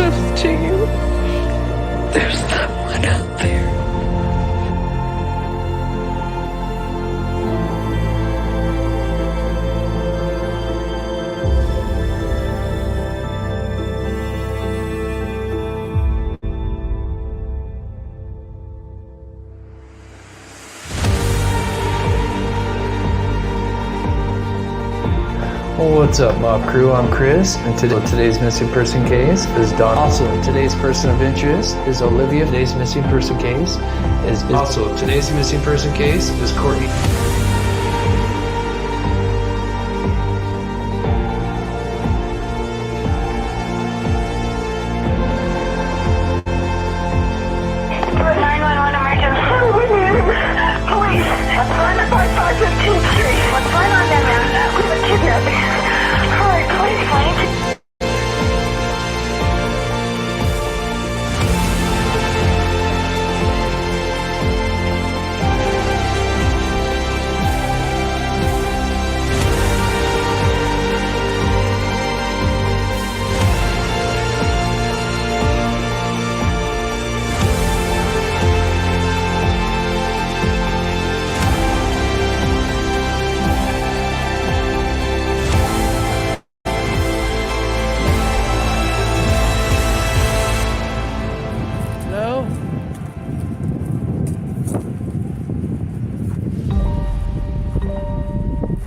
close to you. There's someone out there. What's up, Mob Crew? I'm Chris, and today's missing person case is Don. Also, today's person of interest is Olivia. Today's missing person case is Currie.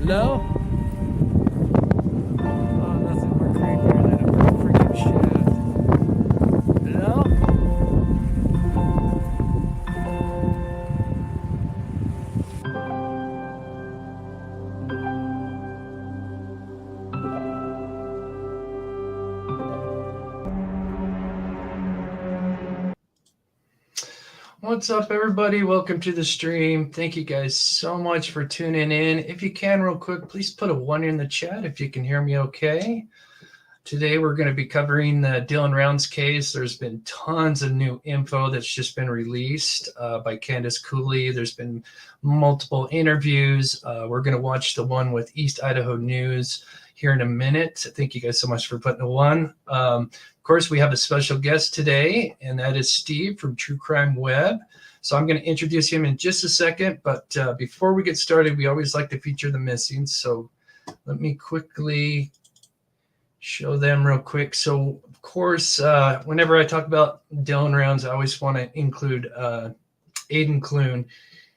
Hello? Oh, nothing more creepier than a freaking shaft. Hello? What's up, everybody? Welcome to the stream. Thank you guys so much for tuning in. If you can, real quick, please put a 1 in the chat if you can hear me okay. Today, we're going to be covering the Dylan Rounds case. There's been tons of new info that's just been released by Candace Cooley. There's been multiple interviews. We're going to watch the one with East Idaho News here in a minute. Thank you guys so much for putting a 1. Of course, we have a special guest today, and that is Steve from True Crime Web. So I'm going to introduce him in just a second, but before we get started, we always like to feature the missing. So let me quickly show them real quick. So, of course, whenever I talk about Dylan Rounds, I always want to include Aiden Clune.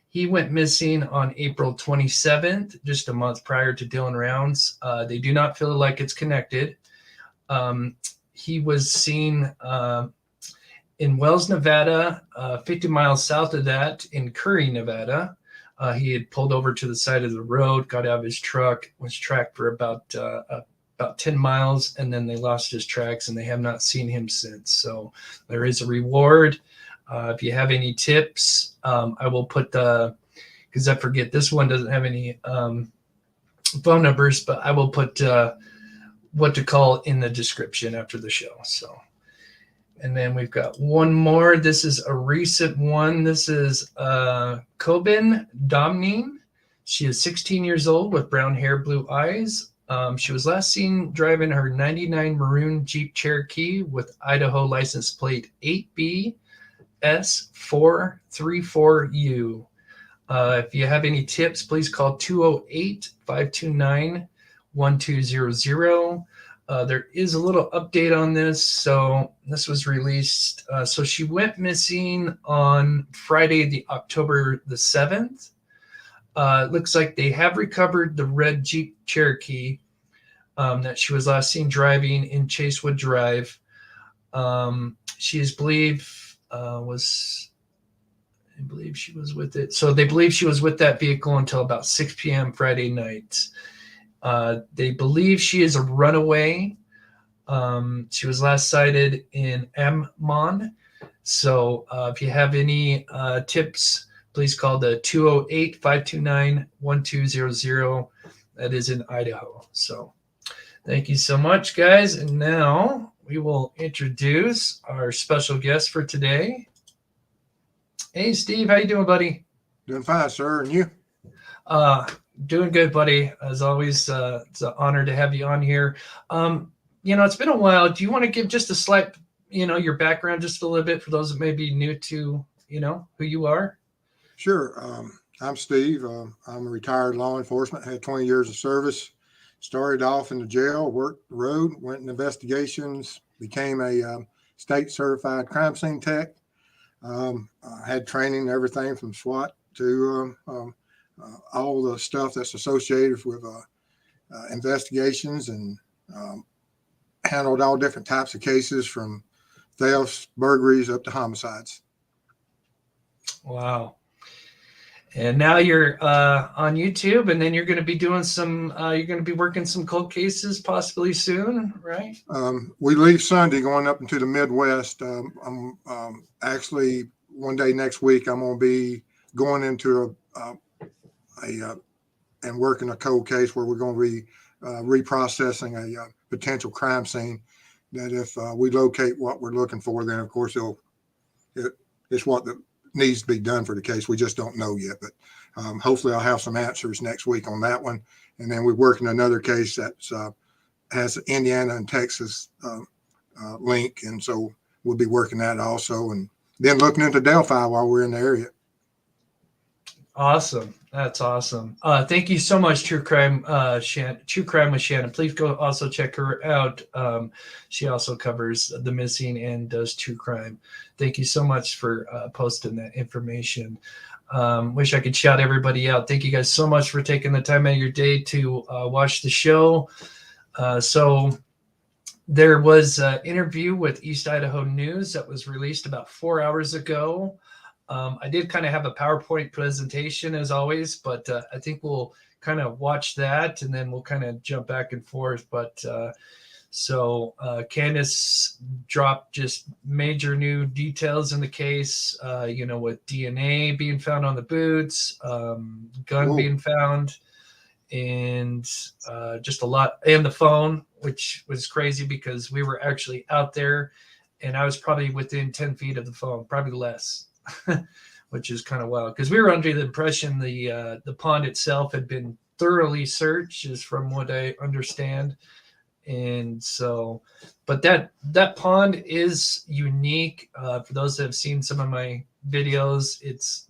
He went missing on April 27th, just a month prior to Dylan Rounds. They do not feel like it's connected. He was seen in Wells, Nevada, 50 miles south of that in Currie, Nevada. He had pulled over to the side of the road, got out of his truck, was tracked for about 10 miles, and then they lost his tracks, and they have not seen him since. So there is a reward. If you have any tips, I will put because I forget, this one doesn't have any phone numbers, but I will put what to call in the description after the show. So, and then we've got one more. This is a recent one. This is Kobin Domnine. She is 16 years old with brown hair, blue eyes. She was last seen driving her 99 maroon Jeep Cherokee with Idaho license plate 8BS434U. If you have any tips, please call 208-529-1200. There is a little update on this. So this was released. So she went missing on Friday, the October the 7th. It looks like they have recovered the red Jeep Cherokee that she was last seen driving in Chasewood Drive. She is believed she was with it. So they believe she was with that vehicle until about 6 p.m. Friday night. They believe she is a runaway. She was last sighted in Ammon. So if you have any tips, please call the 208-529-1200. That is in Idaho. So thank you so much, guys. And now we will introduce our special guest for today. Hey, Steve, how you doing, buddy? Doing fine, sir. And you? Doing good, buddy. As always, it's an honor to have you on here. It's been a while. Do you want to give just a slight your background just a little bit for those that may be new to, who you are? Sure. I'm Steve. I'm a retired law enforcement, had 20 years of service. Started off in the jail, worked the road, went in investigations, became a state certified crime scene tech. I had training, everything from SWAT to all the stuff that's associated with investigations, and handled all different types of cases from thefts, burglaries, up to homicides. Wow. And now you're on YouTube, and then you're going to be doing you're going to be working some cold cases possibly soon, right? We leave Sunday going up into the Midwest. I'm actually one day next week, I'm going to be going into and working a cold case where we're going to be reprocessing a potential crime scene. That if we locate what we're looking for, then of course it's what needs to be done for the case. We just don't know yet, but hopefully I'll have some answers next week on that one. And then we're working another case that's has Indiana and Texas link, and so we'll be working that also, and then looking into Delphi while we're in the area. Awesome. That's awesome. Thank you so much, True Crime True Crime with Shannon. Please go also check her out. She also covers the missing and does true crime. Thank you so much for posting that information. Wish I could shout everybody out. Thank you guys so much for taking the time out of your day to watch the show. So there was an interview with East Idaho News that was released about 4 hours ago. I did kind of have a PowerPoint presentation as always, but I think we'll kind of watch that and then we'll kind of jump back and forth. But so Candace dropped just major new details in the case, with DNA being found on the boots, gun being found, and just a lot, and the phone, which was crazy because we were actually out there and I was probably within 10 feet of the phone, probably less. Which is kind of wild because we were under the impression the pond itself had been thoroughly searched, is from what I understand. And so, but that pond is unique. For those that have seen some of my videos, it's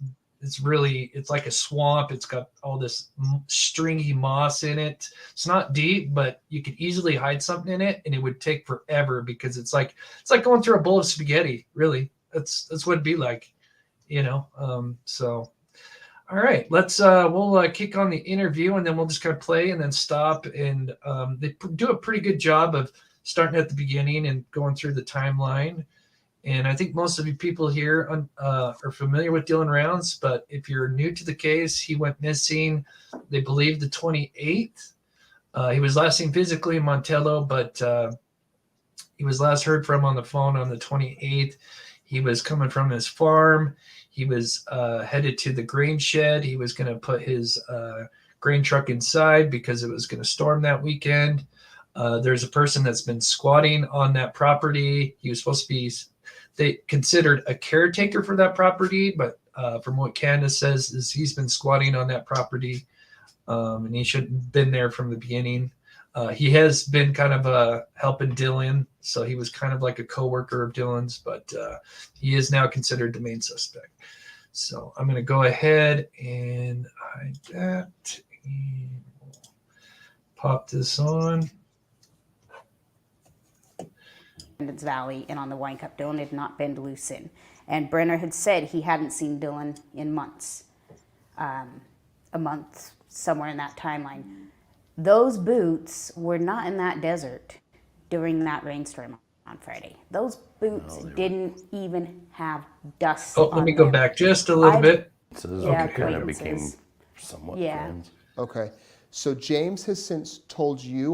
like a swamp. It's got all this stringy moss in it. It's not deep, but you could easily hide something in it, and it would take forever because it's like going through a bowl of spaghetti. Really, that's what it'd be like. So all right, we'll kick on the interview and then we'll just kind of play and then stop. And they do a pretty good job of starting at the beginning and going through the timeline. And I think most of you people here are familiar with Dylan Rounds, but if you're new to the case, he went missing, they believe, the 28th. He was last seen physically in Montello, but he was last heard from on the phone on the 28th. He was coming from his farm. He was headed to the grain shed. He was going to put his grain truck inside because it was going to storm that weekend. There's a person that's been squatting on that property. He was supposed to be, they considered a caretaker for that property, but from what Candace says is he's been squatting on that property, and he shouldn't have been there from the beginning. He has been kind of helping Dylan, so he was kind of like a coworker of Dylan's, but he is now considered the main suspect. So I'm going to go ahead and hide that and pop this on. Valley and on the wine cup. Dylan had not been to Lucin, and Brenner had said he hadn't seen Dylan in months, a month, somewhere in that timeline. Those boots were not in that desert during that rainstorm on Friday. Those boots didn't even have dust on them. Let me go back just a little bit. Yeah, kind of became somewhat friends. Okay. So James has since told you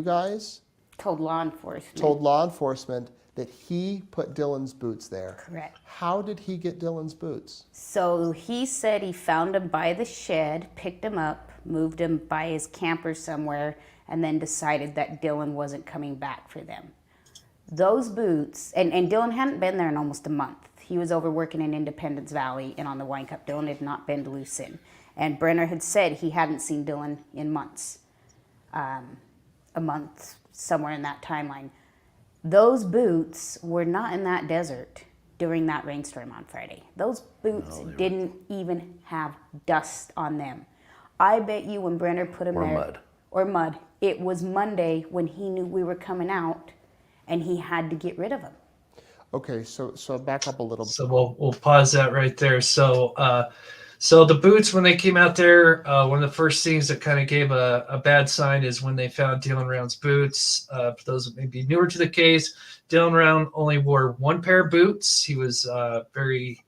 guys, told law enforcement that he put Dylan's boots there. Correct. How did he get Dylan's boots? So he said he found them by the shed, picked them up, moved them by his camper somewhere, and then decided that Dylan wasn't coming back for them. Those boots, and Dylan hadn't been there in almost a month. He was over working in Independence Valley and on the wine cup. Dylan had not been to Lucin. And Brenner had said he hadn't seen Dylan in months, a month, somewhere in that timeline. Those boots were not in that desert during that rainstorm on Friday. Those boots didn't even have dust on them. I bet you when Brenner put them there, or mud, it was Monday when he knew we were coming out, and he had to get rid of them. Okay, so back up a little. So we'll pause that right there. So the boots, when they came out there, one of the first things that kind of gave a bad sign is when they found Dylan Round's boots. For those that may be newer to the case, Dylan Round only wore one pair of boots. He was very,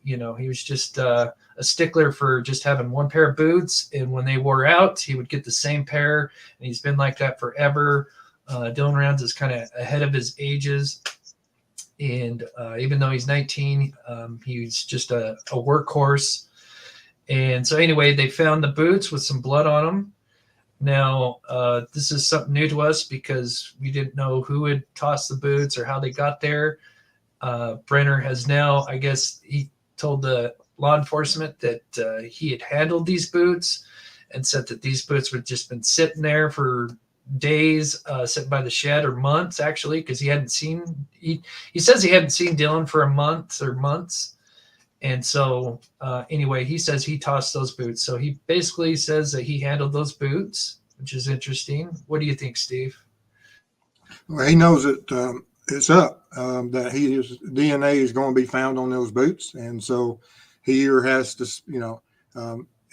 he was just a stickler for just having one pair of boots. And when they wore out, he would get the same pair. And he's been like that forever. Dylan Rounds is kind of ahead of his ages. And even though he's 19, he's just a workhorse. And so anyway, they found the boots with some blood on them. Now, this is something new to us because we didn't know who had tossed the boots or how they got there. Brenner has now, I guess he told the law enforcement that he had handled these boots and said that these boots had just been sitting there for days, sitting by the shed, or months actually, because he says he hadn't seen Dylan for a month or months. And so anyway, he says he tossed those boots. So he basically says that he handled those boots, which is interesting. What do you think, Steve? Well, he knows that it's up, that his DNA is going to be found on those boots. And so he either has to,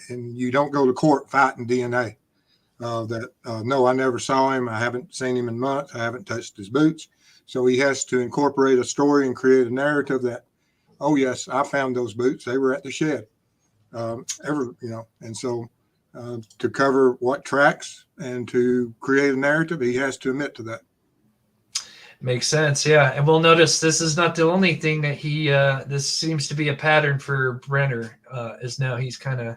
and you don't go to court fighting DNA. No, I never saw him. I haven't seen him in months. I haven't touched his boots. So he has to incorporate a story and create a narrative that, oh yes, I found those boots. They were at the shed. And so to cover what tracks and to create a narrative, he has to admit to that. Makes sense. Yeah. And we'll notice this is not the only thing that this seems to be a pattern for Brenner, is now he's kind of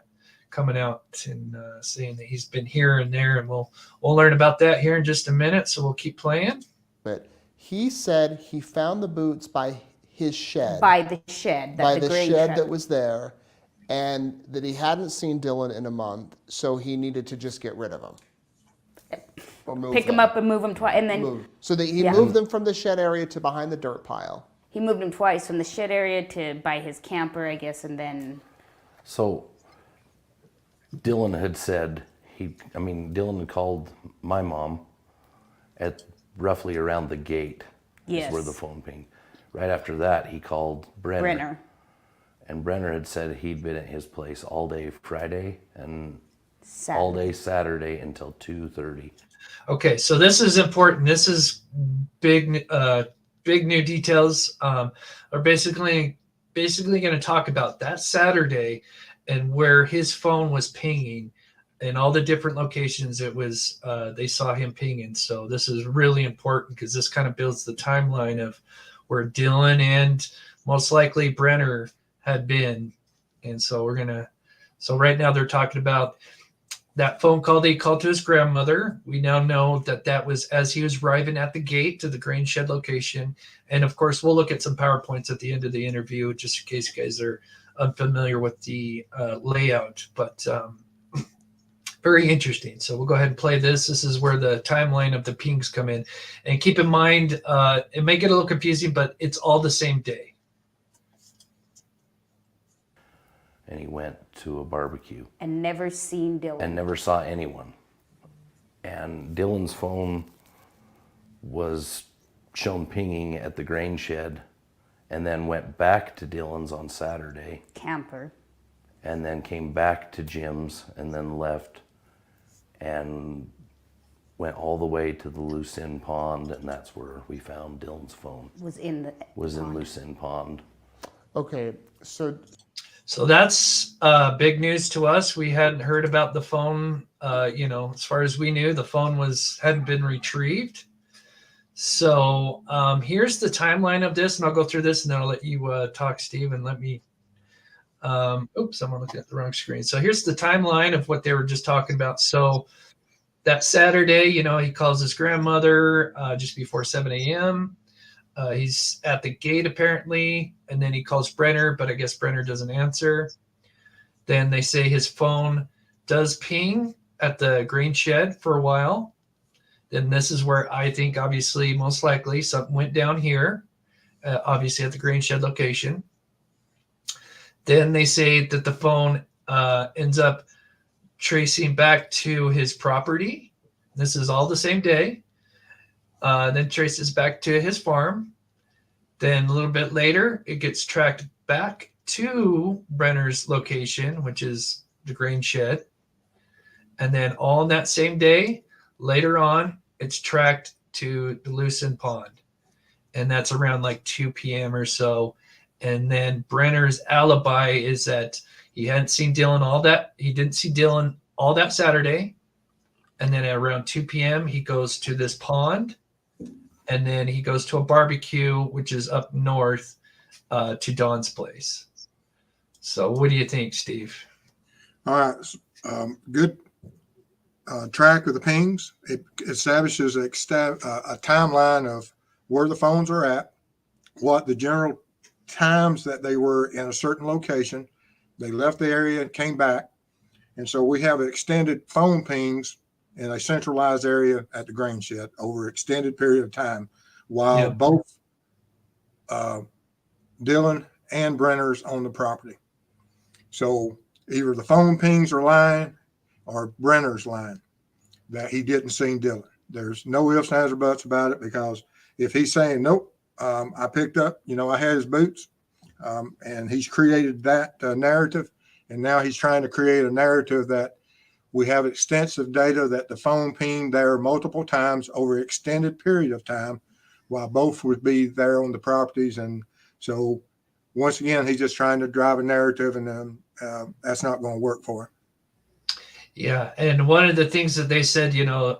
coming out and saying that he's been here and there, and we'll learn about that here in just a minute. So we'll keep playing. But he said he found the boots by his shed. By the shed. By the shed that was there, and that he hadn't seen Dylan in a month, so he needed to just get rid of them. Or move Pick them up and move them twice, and then move. So that he moved them from the shed area to behind the dirt pile. He moved them twice, from the shed area to by his camper, I guess, and then. So Dylan had said Dylan had called my mom at roughly around the gate. Yes. Is where the phone pinged. Right after that, he called Brenner. And Brenner had said he'd been at his place all day Friday and all day Saturday until 2:30. Okay, so this is important. This is big new details. Are basically going to talk about that Saturday and where his phone was pinging and all the different locations it was. They saw him pinging. So this is really important because this kind of builds the timeline of where Dylan and most likely Brenner had been. And so so right now they're talking about that phone call that he called to his grandmother. We now know that was as he was arriving at the gate to the grain shed location. And of course, we'll look at some PowerPoints at the end of the interview, just in case you guys are unfamiliar with the layout. But very interesting. So we'll go ahead and play this. This is where the timeline of the pings come in. And keep in mind, it may get a little confusing, but it's all the same day. And he went to a barbecue. And never seen Dylan. And never saw anyone. And Dylan's phone was shown pinging at the grain shed, and then went back to Dylan's on Saturday. Camper. And then came back to Jim's, and then left and went all the way to the Lucin pond, and that's where we found Dylan's phone. Was in Lucin pond. Okay, so that's big news to us. We hadn't heard about the phone. As far as we knew, the phone hadn't been retrieved. So here's the timeline of this, and I'll go through this, and then I'll let you talk, Steve, and let me. Oops, I'm looking at the wrong screen. So here's the timeline of what they were just talking about. So that Saturday, he calls his grandmother just before 7 a.m. He's at the gate apparently, and then he calls Brenner, but I guess Brenner doesn't answer. Then they say his phone does ping at the grain shed for a while. then this is where I think, obviously, most likely something went down here, obviously at the grain shed location. Then they say that the phone ends up tracing back to his property. This is all the same day. Then traces back to his farm. Then a little bit later, it gets tracked back to Brenner's location, which is the grain shed. And then all in that same day, later on, it's tracked to the Lucin pond. And that's around like 2 p.m. or so. And then Brenner's alibi is that he hadn't seen Dylan all that. He didn't see Dylan all that Saturday. And then at around 2 p.m., he goes to this pond. And then he goes to a barbecue, which is up north to Don's place. So what do you think, Steve? All right. Good track of the pings. It establishes a timeline of where the phones are at, what the general times that they were in a certain location. They left the area and came back. And so we have extended phone pings in a centralized area at the grain shed over an extended period of time while both Dylan and Brenner's on the property. So either the phone pings are lying or Brenner's lying that he didn't see Dylan. There's no ifs, ands, or buts about it, because if he's saying, nope, I picked up, I had his boots, and he's created that narrative, and now he's trying to create a narrative that we have extensive data that the phone pinged there multiple times over an extended period of time while both would be there on the properties. And so once again, he's just trying to drive a narrative, and that's not going to work for him. Yeah, and one of the things that they said,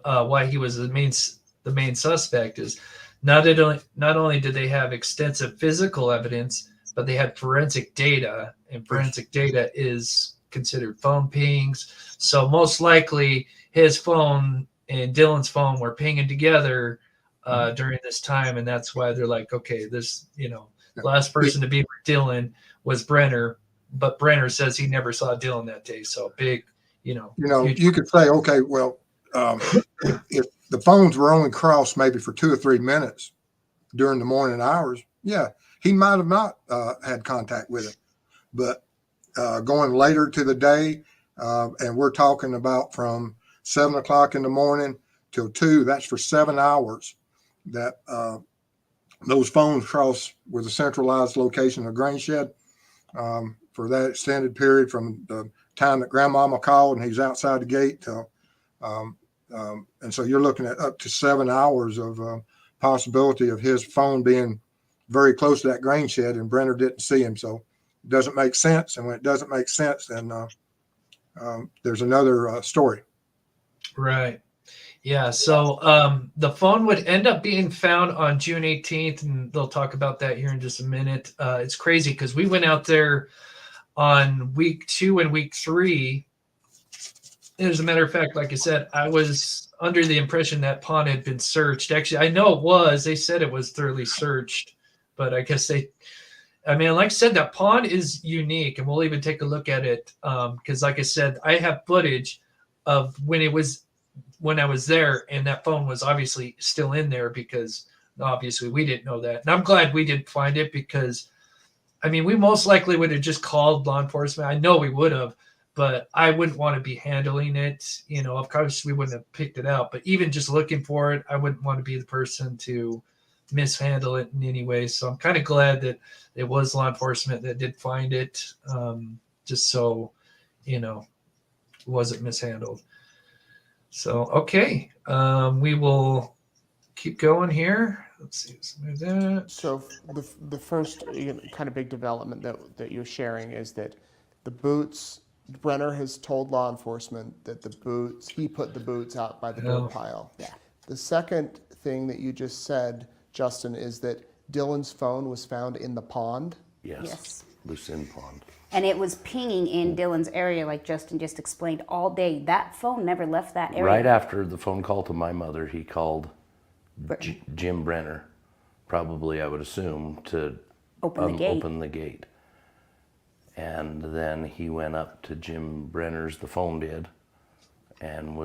why he was the main suspect is not only did they have extensive physical evidence, but they had forensic data, and forensic data is considered phone pings. So most likely his phone and Dylan's phone were pinging together during this time, and that's why they're like, okay, this, the last person to be with Dylan was Brenner, but Brenner says he never saw Dylan that day. So big, you could say, okay, well, if the phones were only crossed maybe for 2 or 3 minutes during the morning hours, yeah, he might have not had contact with him. But going later to the day, and we're talking about from 7 o'clock in the morning till 2, that's for 7 hours that those phones cross with a centralized location of grain shed for that extended period from the time that grandmama called and he's outside the gate till, and so you're looking at up to 7 hours of possibility of his phone being very close to that grain shed, and Brenner didn't see him. So it doesn't make sense. And when it doesn't make sense, then there's another story. Right. Yeah. So the phone would end up being found on June 18th, and they'll talk about that here in just a minute. It's crazy because we went out there on week 2 and week 3. As a matter of fact, like I said, I was under the impression that pond had been searched. Actually, I know it was. They said it was thoroughly searched, but I guess like I said, that pond is unique, and we'll even take a look at it because, like I said, I have footage of when I was there, and that phone was obviously still in there because obviously we didn't know that. And I'm glad we didn't find it because, we most likely would have just called law enforcement. I know we would have, but I wouldn't want to be handling it. Of course, we wouldn't have picked it out, but even just looking for it, I wouldn't want to be the person to mishandle it in any way. So I'm kind of glad that it was law enforcement that did find it, just so, it wasn't mishandled. So, okay, we will keep going here. Let's see. Let's move that. So the first kind of big development that you're sharing is that the boots, Brenner has told law enforcement that he put the boots out by the boot pile. Yeah. The second thing that you just said, Justin, is that Dylan's phone was found in the pond. Yes. Lucin pond. And it was pinging in Dylan's area, like Justin just explained, all day. That phone never left that area. Right after the phone call to my mother, he called Jim Brenner, probably I would assume, to open the gate. And then he went up to Jim Brenner's, the phone did, and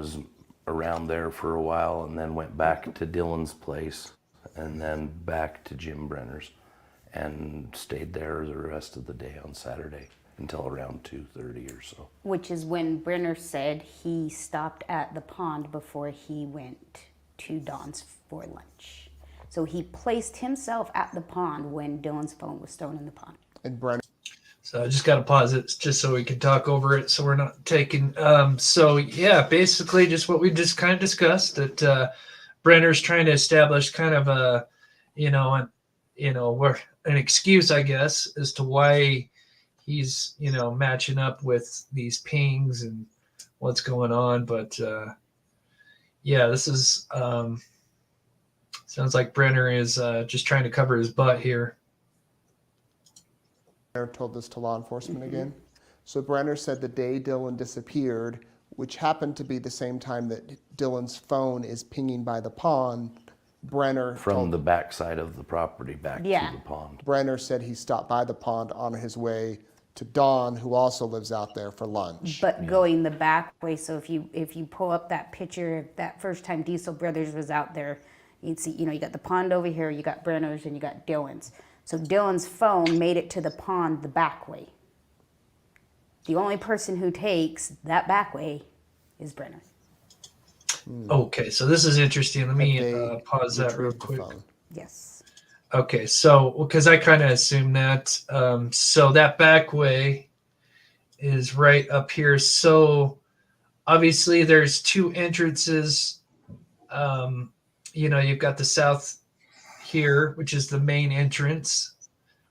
around there for a while and then went back to Dylan's place and then back to Jim Brenner's and stayed there the rest of the day on Saturday until around 2:30 or so. Which is when Brenner said he stopped at the pond before he went to Don's for lunch. So he placed himself at the pond when Dylan's phone was thrown in the pond. And Brenner. So I just got to pause it just so we can talk over it, so we're not taking. So yeah, basically just what we just kind of discussed, that Brenner's trying to establish kind of a, where an excuse, I guess, as to why he's matching up with these pings and what's going on. But yeah, this is sounds like Brenner is just trying to cover his butt here. Brenner told this to law enforcement again. So Brenner said the day Dylan disappeared, which happened to be the same time that Dylan's phone is pinging by the pond, Brenner From the backside of the property back Yeah. to the pond. Brenner said he stopped by the pond on his way to Dawn, who also lives out there, for lunch. But going the back way, so if you pull up that picture of that first time Diesel Brothers was out there, you'd see, you got the pond over here, you got Brenner's, and you got Dylan's. So Dylan's phone made it to the pond the back way. The only person who takes that back way is Brenner. Okay, so this is interesting. Let me They pause that real retrieved the quick. phone. Yes. Okay, so because I kind of assumed that, so that back way is right up here. So obviously there's two entrances. You've got the south here, which is the main entrance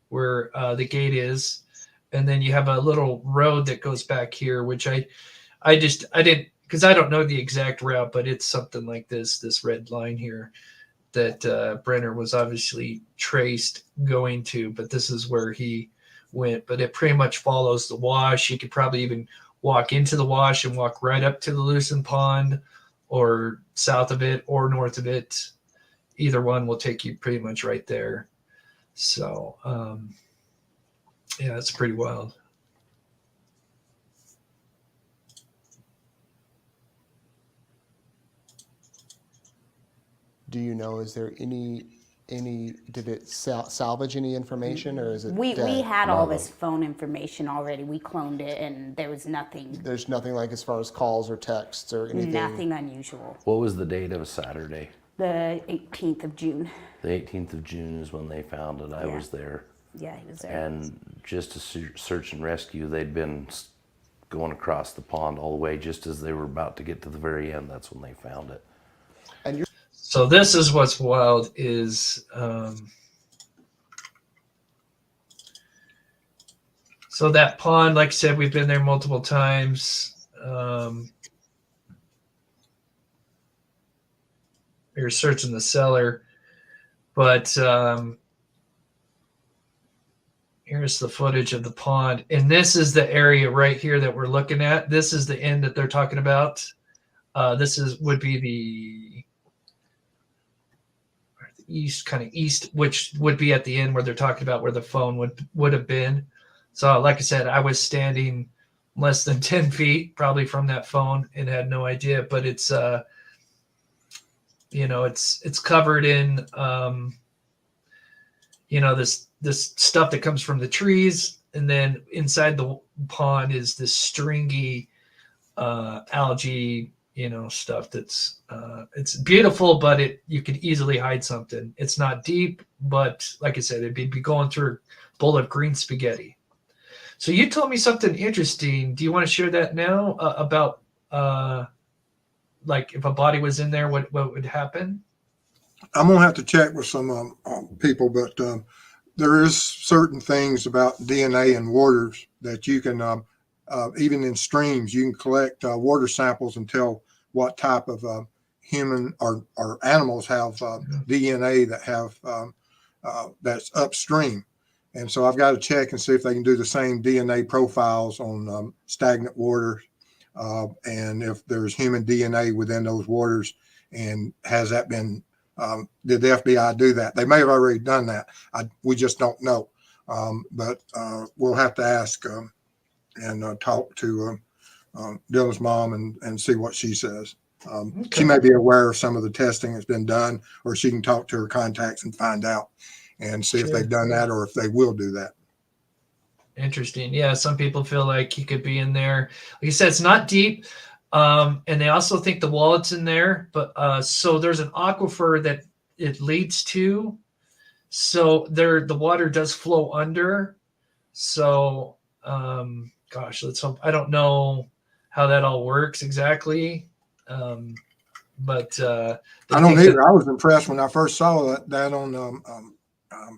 where the gate is, and then you have a little road that goes back here, which I didn't, because I don't know the exact route, but it's something like this red line here that Brenner was obviously traced going to, but this is where he went. But it pretty much follows the wash. You could probably even walk into the wash and walk right up to the Lucin pond, or south of it or north of it. Either one will take you pretty much right there. So yeah, it's pretty wild. Do you know, is there any did it salvage any information, or is it We dead? had all this phone information already. We cloned it, and there was nothing There's nothing like as far as calls or texts or anything? nothing unusual. What was the date of Saturday? The 18th of June. The 18th of June is when they found it. I Yeah. was there. Yeah, he was there. And just to search and rescue, they'd been going across the pond all the way. Just as they were about to get to the very end, that's when they found it. And you're So this is what's wild is so that pond, like I said, we've been there multiple times. We were searching the cellar, but here's the footage of the pond, and this is the area right here that we're looking at. This is the end that they're talking about. Would be the east, kind of east, which would be at the end where they're talking about where the phone would have been. So like I said, I was standing less than 10 feet probably from that phone and had no idea, but it's it's covered in this stuff that comes from the trees, and then inside the pond is this stringy algae stuff that's it's beautiful, but you could easily hide something. It's not deep, but like I said, it'd be going through a bowl of green spaghetti. So you told me something interesting. Do you want to share that now about like if a body was in there, what would happen? I'm gonna have to check with some people, but there is certain things about DNA in waters that you can even in streams you can collect water samples and tell what type of human or animals have DNA that have that's upstream. And so I've got to check and see if they can do the same DNA profiles on stagnant water, and if there's human DNA within those waters, and has that been did the FBI do that? They may have already done that. We just don't know. But we'll have to ask and talk to Dylan's mom and see what she says. She may be aware of some of the testing that's been done, or she can talk to her contacts and find out and see if they've done that or if they will do that. Interesting. Yeah, some people feel like he could be in there. Like you said, it's not deep. And they also think the wallet's in there. But so there's an aquifer that it leads to. So there the water does flow under. So gosh, let's hope. I don't know how that all works exactly. But I don't either. I was impressed when I first saw that on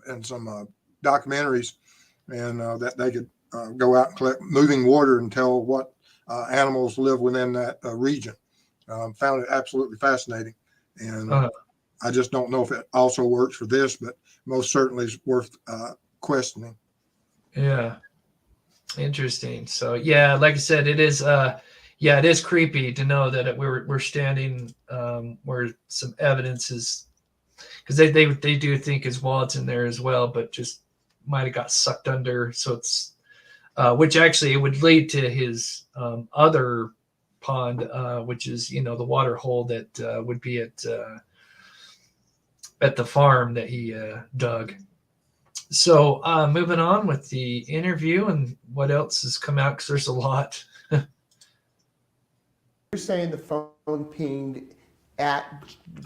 in some documentaries, and that they could go out and collect moving water and tell what animals live within that region. Found it absolutely fascinating, and I just don't know if it also works for this, but most certainly is worth questioning. Yeah, interesting. So yeah, like I said, it is. Yeah, it is creepy to know that we're standing where some evidence is, because they do think his wallet's in there as well, but just might have got sucked under. So it's which actually it would lead to his other pond, which is the water hole that would be at the farm that he dug. So moving on with the interview and what else has come out, because there's a lot. You're saying the phone pinged at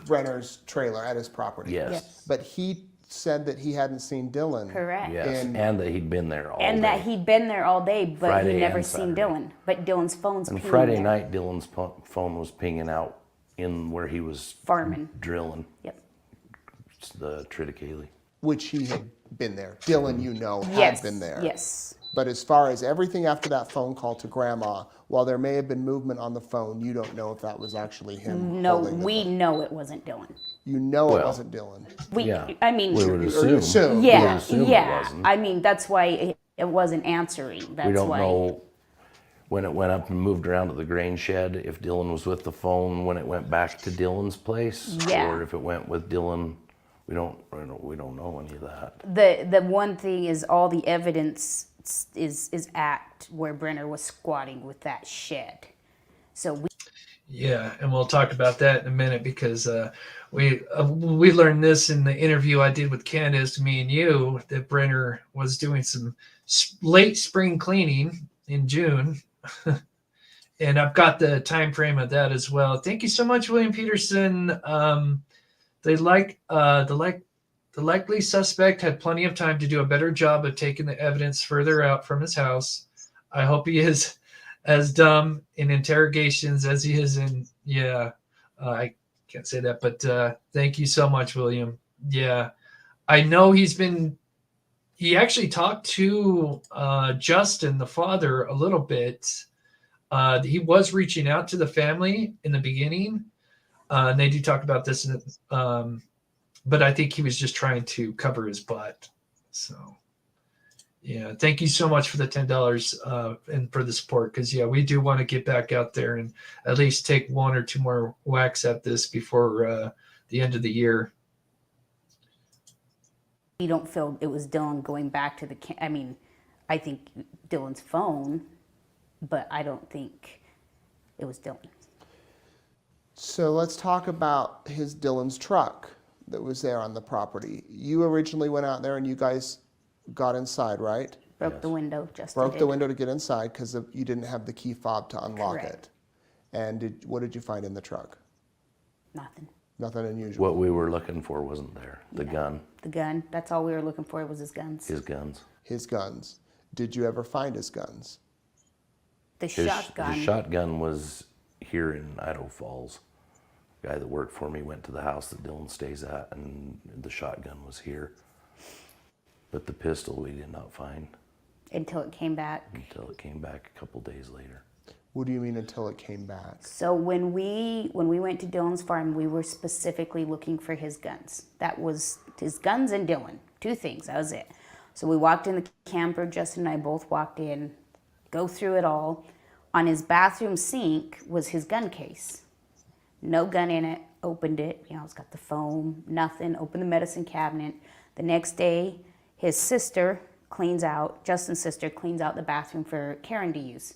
Brenner's trailer, at his property. Yes. But he said that he hadn't seen Dylan. Correct. Yes, and that he'd been there all And day. that he'd been there all day, but Friday he never and seen Saturday. Dylan. But Dylan's phone's And pinging Friday there. night, Dylan's phone was pinging out in where he was Farming. drilling Yep. the triticale. Which he had been there. Dylan, Yes. had been there. Yes. But as far as everything after that phone call to Grandma, while there may have been movement on the phone, you don't know if that was actually him. No, holding the we phone. know it wasn't Dylan. You know Well, it wasn't Dylan. I mean, we would Or assume. assume. We would yeah, assume it yeah. wasn't. I mean, that's why it wasn't answering. That's We don't why. know when it went up and moved around to the grain shed if Dylan was with the phone when it went back to Dylan's place, Yeah. or if it went with Dylan. We don't know any of that. The one thing is all the evidence is at where Brenner was squatting with that shed. So we Yeah, and we'll talk about that in a minute, because we learned this in the interview I did with Candace, me and you, that Brenner was doing some late spring cleaning in June. And I've got the time frame of that as well. Thank you so much, William Peterson. The likely suspect had plenty of time to do a better job of taking the evidence further out from his house. I hope he is as dumb in interrogations as he is in. I can't say that, but thank you so much, William. Yeah, I know he actually talked to Justin, the father, a little bit. He was reaching out to the family in the beginning. And they do talk about this, but I think he was just trying to cover his butt. So, yeah, thank you so much for the $10 and for the support, because, yeah, we do want to get back out there and at least take one or two more whacks at this before the end of the year. we don't feel it was Dylan going back to I mean, I think Dylan's phone, but I don't think it was Dylan. So let's talk about Dylan's truck that was there on the property. You originally went out there and you guys got inside, right? Broke the window, Justin Broke did. the window to get inside because you didn't have the key fob to unlock Correct. it. And what did you find in the truck? Nothing. Nothing unusual. What we were looking for wasn't there. The gun, The gun. That's all we were looking for was his guns. his guns. His guns. Did you ever find his guns? The His shotgun. shotgun was here in Idaho Falls. The guy that worked for me went to the house that Dylan stays at, and the shotgun was here. But the pistol we did not find Until it came back. until it came back a couple days later. What do you mean until it came back? So when we went to Dylan's farm, we were specifically looking for his guns. That was his guns and Dylan. Two things. That was it. So we walked in the camper. Justin and I both walked in, go through it all. On his bathroom sink was his gun case. No gun in it. Opened it. You know, it's got the foam. Nothing. Opened the medicine cabinet. The next day, his sister cleans out. Justin's sister cleans out the bathroom for Karen to use.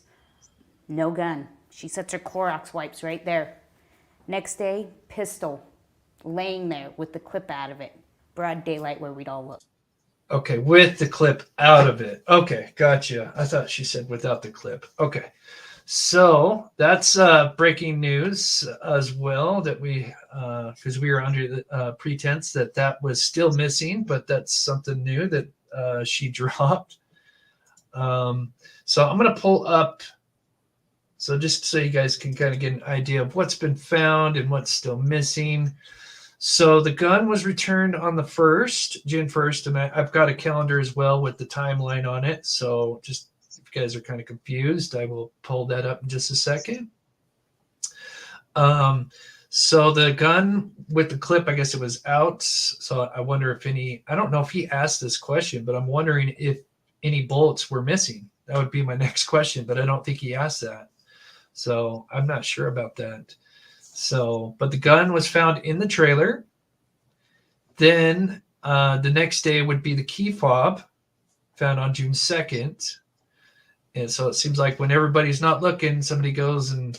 No gun. She sets her Clorox wipes right there. Next day, pistol laying there with the clip out of it. Broad daylight where we'd all look. Okay, with the clip out of it. Okay, gotcha. I thought she said without the clip. Okay. So that's breaking news as well, that we, because we were under the pretense that that was still missing, but that's something new that she dropped. So I'm going to pull up, so just so you guys can kind of get an idea of what's been found and what's still missing. So the gun was returned on the 1st, June 1st, and I've got a calendar as well with the timeline on it. So just if you guys are kind of confused, I will pull that up in just a second. So the gun with the clip, I guess it was out. So I wonder if I don't know if he asked this question, but I'm wondering if any bullets were missing. That would be my next question, but I don't think he asked that. So I'm not sure about that. So, but the gun was found in the trailer. Then the next day would be the key fob, found on June 2nd. And so it seems like when everybody's not looking, somebody goes and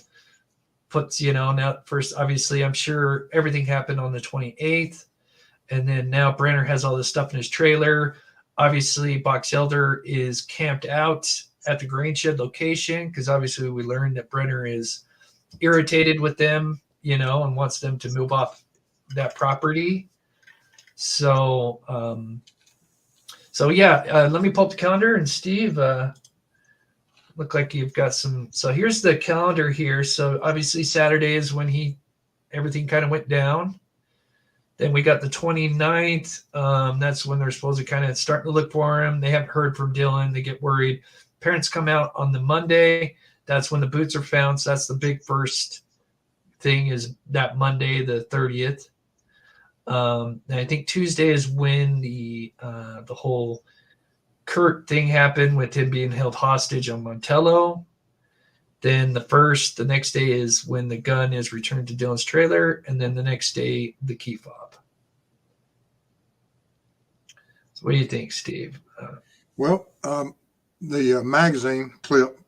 puts, now first, obviously, I'm sure everything happened on the 28th. And then now Brenner has all this stuff in his trailer. Obviously, Box Elder is camped out at the grain shed location because obviously we learned that Brenner is irritated with them, and wants them to move off that property. So, let me pull up the calendar. And Steve, look like you've got some. So here's the calendar here. So obviously Saturday is when everything kind of went down. Then we got the 29th. That's when they're supposed to kind of starting to look for him. They haven't heard from Dylan. They get worried. Parents come out on the Monday. That's when the boots are found. So that's the big first thing, is that Monday, the 30th. And I think Tuesday is when the whole Kurt thing happened with him being held hostage on Montello. Then the next day is when the gun is returned to Dylan's trailer. And then the next day, the key fob. So what do you think, Steve? Well, the magazine clip,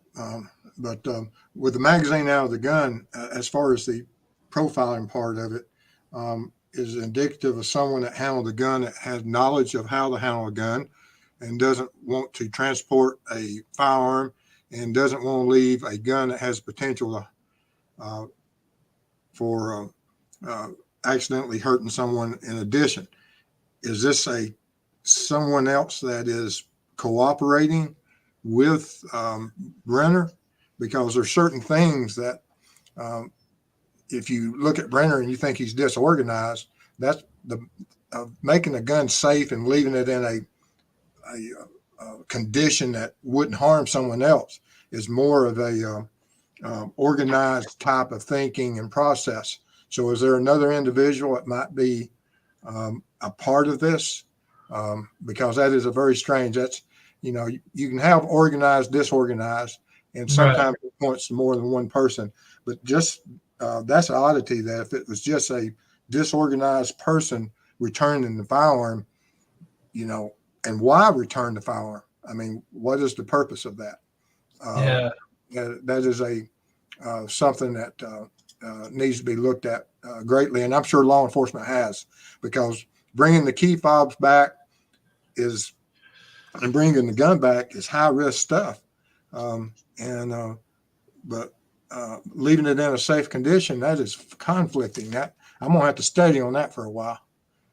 but with the magazine out of the gun, as far as the profiling part of it, is indicative of someone that handled the gun, that has knowledge of how to handle a gun, and doesn't want to transport a firearm, and doesn't want to leave a gun that has potential for accidentally hurting someone in addition. Is this someone else that is cooperating with Brenner? Because there's certain things that if you look at Brenner and you think he's disorganized, that's making a gun safe and leaving it in a condition that wouldn't harm someone else is more of a organized type of thinking and process. So is there another individual that might be a part of this? Because that is a very strange, you can have organized, disorganized, and sometimes it points to more than one person, but just that's an oddity, that if it was just a disorganized person returning the firearm, and why return the firearm? I mean, what is the purpose of that? That is something that needs to be looked at greatly, and I'm sure law enforcement has, because bringing the key fobs back and bringing the gun back is high risk stuff, but leaving it in a safe condition, that is conflicting. That I'm gonna have to study on that for a while.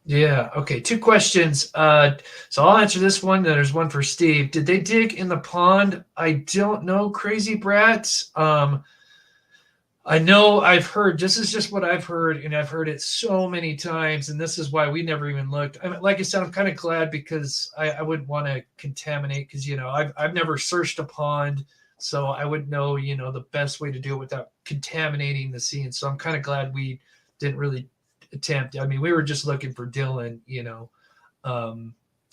Yeah. Okay. 2 questions. So I'll answer this one. Then there's one for Steve. Did they dig in the pond? I don't know, Crazy Brats. I know I've heard, this is just what I've heard, and I've heard it so many times, and this is why we never even looked. I mean, like I said, I'm kind of glad, because I wouldn't want to contaminate, because, I've never searched a pond, so I wouldn't know, the best way to do it without contaminating the scene. So I'm kind of glad we didn't really attempt. I mean, we were just looking for Dylan, I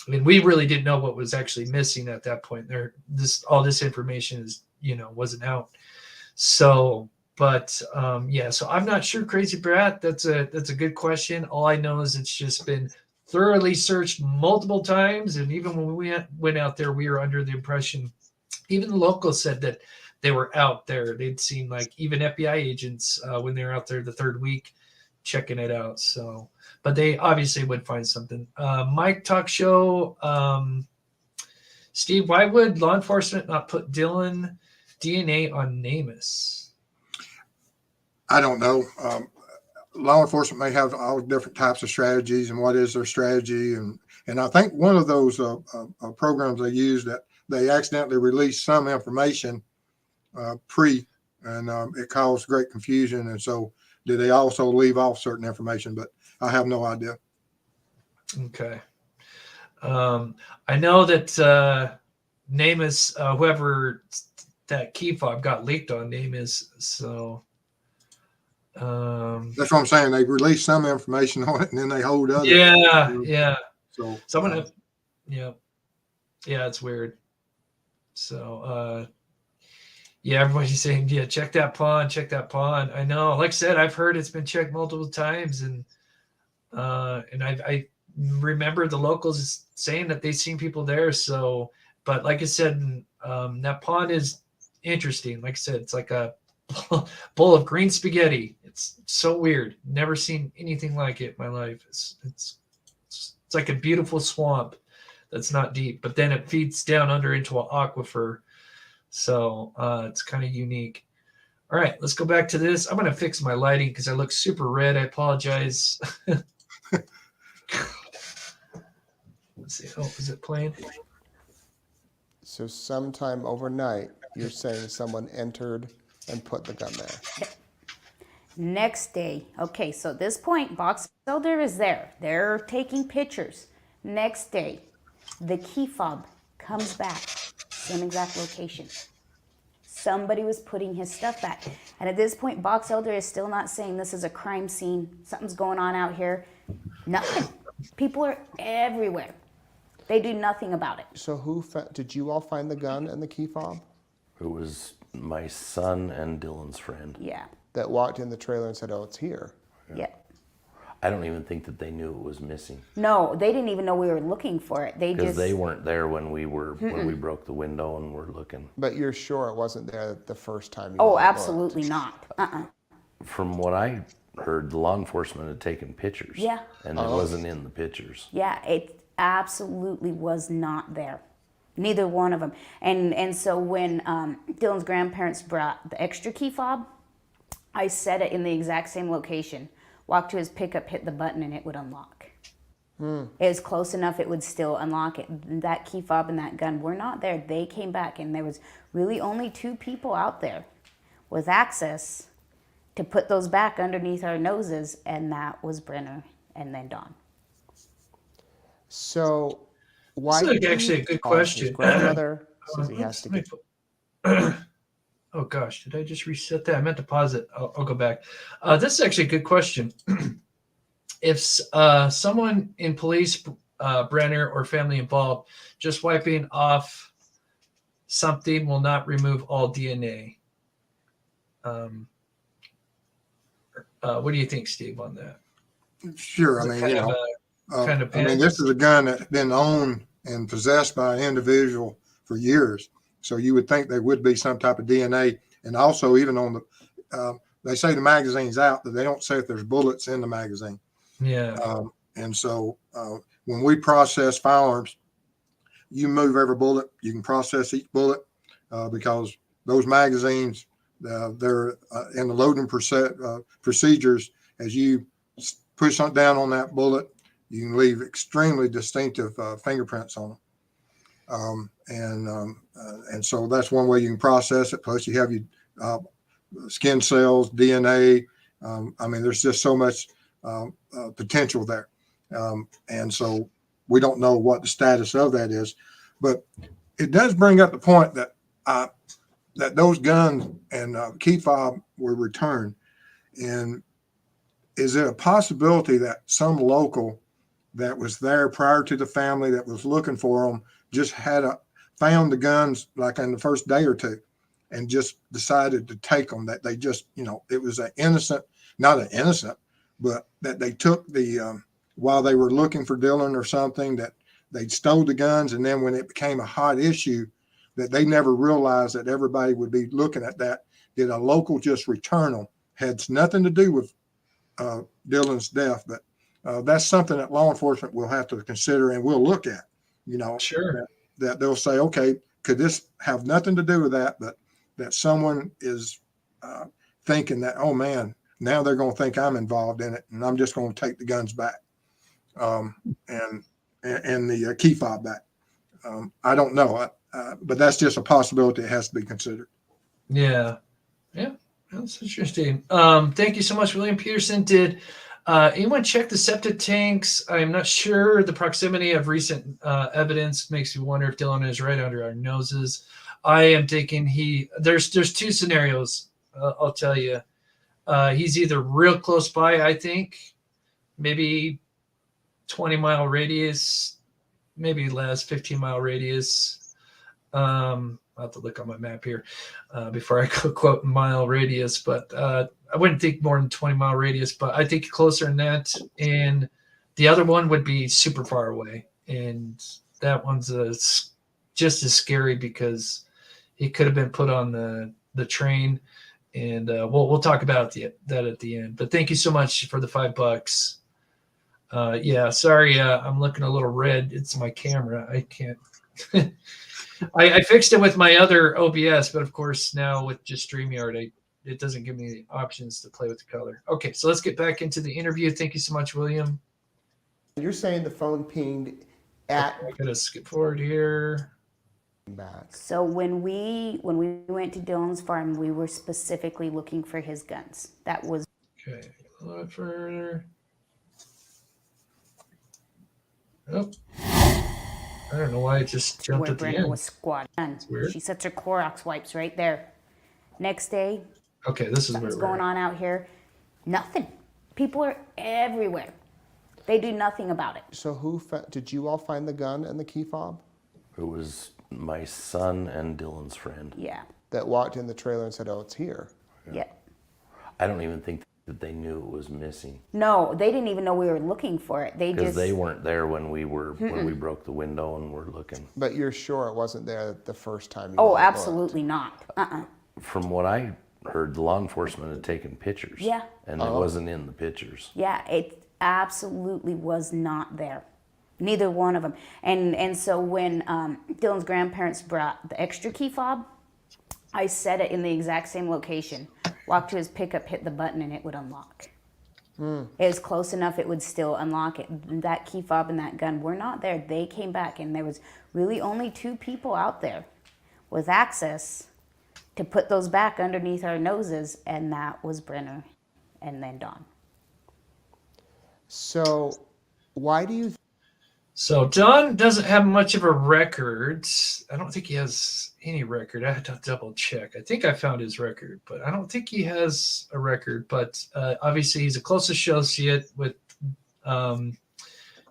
mean, we really didn't know what was actually missing at that point. All this information is, wasn't out. So, but so I'm not sure, Crazy Brat. That's a good question. All I know is it's just been thoroughly searched multiple times, and even when we went out there, we were under the impression, even the locals said that they were out there. They'd seen like even FBI agents when they were out there the third week checking it out. So, but they obviously would find something. Mike Talk Show, Steve, why would law enforcement not put Dylan DNA on Namus? I don't know. Law enforcement may have all different types of strategies, and what is their strategy? And I think one of those programs they use, that they accidentally released some information and it caused great confusion. And so, did they also leave off certain information? But I have no idea. Okay. I know that Namus, whoever that key fob got leaked on Namus, so. That's what I'm saying. They release some information on it, and then they hold other. Yeah. So Someone, yeah, it's weird. So, yeah, everybody's saying, yeah, check that pawn. I know. Like I said, I've heard it's been checked multiple times, and I remember the locals saying that they've seen people there. So, but like I said, that pawn is interesting. Like I said, it's like a bowl of green spaghetti. It's so weird. Never seen anything like it in my life. It's like a beautiful swamp that's not deep, but then it feeds down under into an aquifer. So it's kind of unique. All right, let's go back to this. I'm going to fix my lighting because I look super red. I apologize. Let's see. Oh, is it playing? So sometime overnight, you're saying someone entered and put the gun there. Next day, okay, so at this point, box elder is there. They're taking pictures. Next day, the key fob comes back, same exact location. Somebody was putting his stuff back. And at this point, box elder is still not saying this is a crime scene. Something's going on out here. Nothing. People are everywhere. They do nothing about it. So did you all find the gun and the key fob? It was my son and Dylan's friend. Yeah. That walked in the trailer and said, "Oh, it's here." Yeah. I don't even think that they knew it was missing. No, they didn't even know we were looking for it. Because they weren't there when we broke the window and were looking. But you're sure it wasn't there the first time you Oh, looked? absolutely not. From what I heard, the law enforcement had taken pictures. Yeah. And it wasn't in the pictures. Yeah, it absolutely was not there. Neither one of them. And so when Dylan's grandparents brought the extra key fob, I set it in the exact same location. Walked to his pickup, hit the button, and it would unlock. It was close enough, it would still unlock it. That key fob and that gun were not there. They came back, and there was really only 2 people out there with access to put those back underneath our noses, and that was Brenner and then Don. So why? This is actually a good question. His grandmother says he has to get. Oh gosh, did I just reset that? I meant to pause it. I'll go back. This is actually a good question. If someone in police, Brenner, or family involved, just wiping off something will not remove all DNA. What do you think, Steve, on that? Sure. I mean, this is a gun that's been owned and possessed by an individual for years. So you would think there would be some type of DNA. And also, even on the, they say the magazine's out, but they don't say if there's bullets in the magazine. Yeah. And so when we process firearms, you move every bullet. You can process each bullet because those magazines, they're in the loading procedures. As you push something down on that bullet, you can leave extremely distinctive fingerprints on them. And so that's one way you can process it. Plus, you have your skin cells, DNA. I mean, there's just so much potential there. And so we don't know what the status of that is. But it does bring up the point that that those guns and key fob were returned. And is it a possibility that some local that was there prior to the family that was looking for them just found the guns like in the first day or two and just decided to take them, that they just, it was not an innocent, but that they took while they were looking for Dylan or something, that they stole the guns. And then when it became a hot issue, that they never realized that everybody would be looking at that. Did a local just return them? Had nothing to do with Dylan's death, but that's something that law enforcement will have to consider and we'll look at. Sure. That they'll say, okay, could this have nothing to do with that, but that someone is thinking that, oh man, now they're going to think I'm involved in it, and I'm just going to take the guns back, and the key fob back. I don't know, but that's just a possibility that has to be considered. Yeah. That's interesting. Thank you so much, William Peterson. Did anyone check the septic tanks? I'm not sure. The proximity of recent evidence makes me wonder if Dylan is right under our noses. I am thinking there's two scenarios. I'll tell you. He's either real close by, I think, maybe 20-mile radius, maybe less, 15-mile radius. I'll have to look on my map here before I go quote mile radius, but I wouldn't think more than 20-mile radius, but I think closer than that. And the other one would be super far away. And that one's just as scary because he could have been put on the train. And we'll talk about that at the end. But thank you so much for the $5. Yeah, sorry, I'm looking a little red. It's my camera. I can't. I fixed it with my other OBS, but of course now with just StreamYard, it doesn't give me the options to play with the color. Okay, so let's get back into the interview. Thank you so much, William. You're saying the phone pinged at I gotta skip forward here. back. So when we went to Dylan's farm, we were specifically looking for his guns. That was Okay, a little bit further. Oh, I don't know why it just jumped where at the Brenner end. was squatting. weird. She sets her Clorox wipes right there. Next day, Okay, this is where what's we're going at. on out here? Nothing. People are everywhere. They do nothing about it. So did you all find the gun and the key fob It was my son and Dylan's friend. Yeah. that walked in the trailer and said, "Oh, it's here"? Yeah. I don't even think that they knew it was missing No, they didn't even know we were looking for it. They because just they weren't there when we broke the window and were looking. But you're sure it wasn't there the first time you Oh, looked? absolutely not. From what I heard, the law enforcement had taken pictures. Yeah. And it wasn't in the pictures. Yeah, it absolutely was not there. Neither one of them. And so when Dylan's grandparents brought the extra key fob, I set it in the exact same location. Walked to his pickup, hit the button, and it would unlock. It was close enough it would still unlock it. That key fob and that gun were not there. They came back, and there was really only 2 people out there with access to put those back underneath our noses, and that was Brenner and then Don. So why do you So Don doesn't have much of a record. I don't think he has any record. I had to double check. I think I found his record, but I don't think he has a record. But obviously, he's a close associate with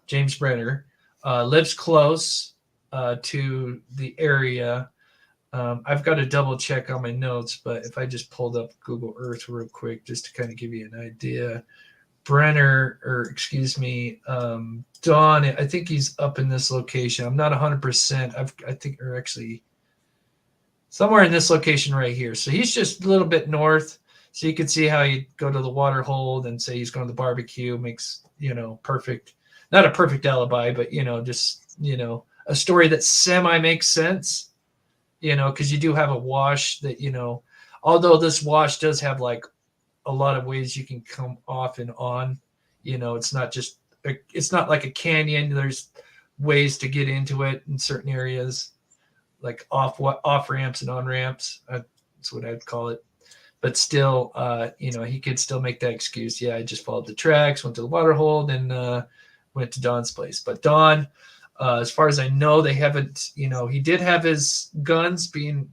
James Brenner. Lives close to the area. I've got to double check on my notes, but if I just pulled up Google Earth real quick, just to kind of give you an idea. Don, I think he's up in this location. I'm not 100%. I think, or actually somewhere in this location right here. So he's just a little bit north. So you can see how you go to the water hole and say he's going to the barbecue. Makes, perfect, not a perfect alibi, but, just, a story that semi makes sense, because you do have a wash that, although this wash does have like a lot of ways you can come off and on, it's not like a canyon. There's ways to get into it in certain areas, like off ramps and on ramps. That's what I'd call it. But still, he could still make that excuse. Yeah, I just followed the tracks, went to the water hole, then went to Don's place. But Don, as far as I know, they haven't. He did have his guns being